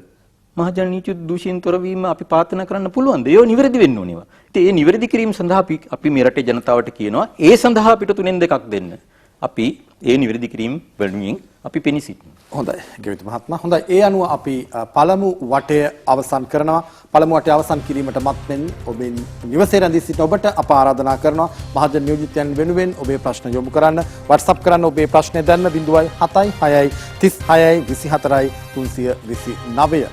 මහජන නීති දූෂණයෙන් තොර වීම අපි පාලනය කරන්න පුළුවන්ද? ඒක නිවැරදි වෙන්න ඕනේවා. ඉතින් ඒ නිවැරදි කිරීම සඳහා අපි මේ රටේ ජනතාවට කියනවා ඒ සඳහා අපිට 3න් 2ක් දෙන්න. අපි ඒ නිවැරදි කිරීම වෙනුවෙන් අපි පෙනී සිටිනවා. හොඳයි ගෙවිත මහත්මයා. හොඳයි ඒ අනුව අපි පළමු වටය අවසන් කරනවා. පළමු වටය අවසන් කිරීමට මත්ෙන් ඔබෙන් නිවසේ රැඳී සිටින ඔබට අප ආරාධනා කරනවා මහජන නියෝජිතයන් වෙනුවෙන් ඔබේ ප්‍රශ්න යොමු කරන්න. WhatsApp කරන්න ඔබේ ප්‍රශ්න දැන්න 076 36 24 329.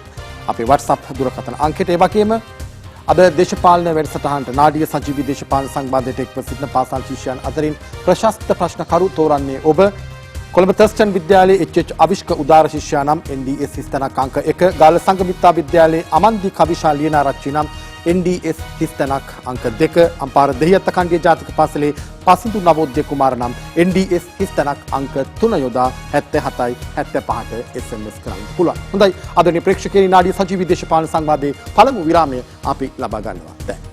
අපේ WhatsApp දුරකථන අංකයට ඒ වගේම අද දේශපාලන වැඩසටහනට නාඩිය සජීවී දේශපාලන සංවාදයට එක්ව සිටින පාසල් ශිෂ්‍යයන් අතරින් ප්‍රශස්ත ප්‍රශ්නකරු තෝරන්නේ ඔබ කොළඹ තර්ස්ටන් විද්‍යාලයේ එච්.එච්. අවිෂ්ක උදාර ශිෂ්‍යයා නම් NDS හිස්තැනක් අංක 1 ගාල්ල සංගමිත්තා විද්‍යාලයේ අමන්දි කවිෂා ලියනාරච්චි නම් NDS හිස්තැනක් අංක 2 අම්පාර දෙහිඅත්ත කණ්ඩිය ජාතික පාසලේ පසිඳු නවෝදය කුමාර නම් NDS හිස්තැනක් අංක 3 යොදා 77යි 75ට SMS කරන්න පුළුවන්. හොඳයි අදනේ ප්‍රේක්ෂකයනි නාඩිය සජීවී දේශපාලන සංවාදයේ පළමු විරාමය අපි ලබා ගන්නවා දැන්.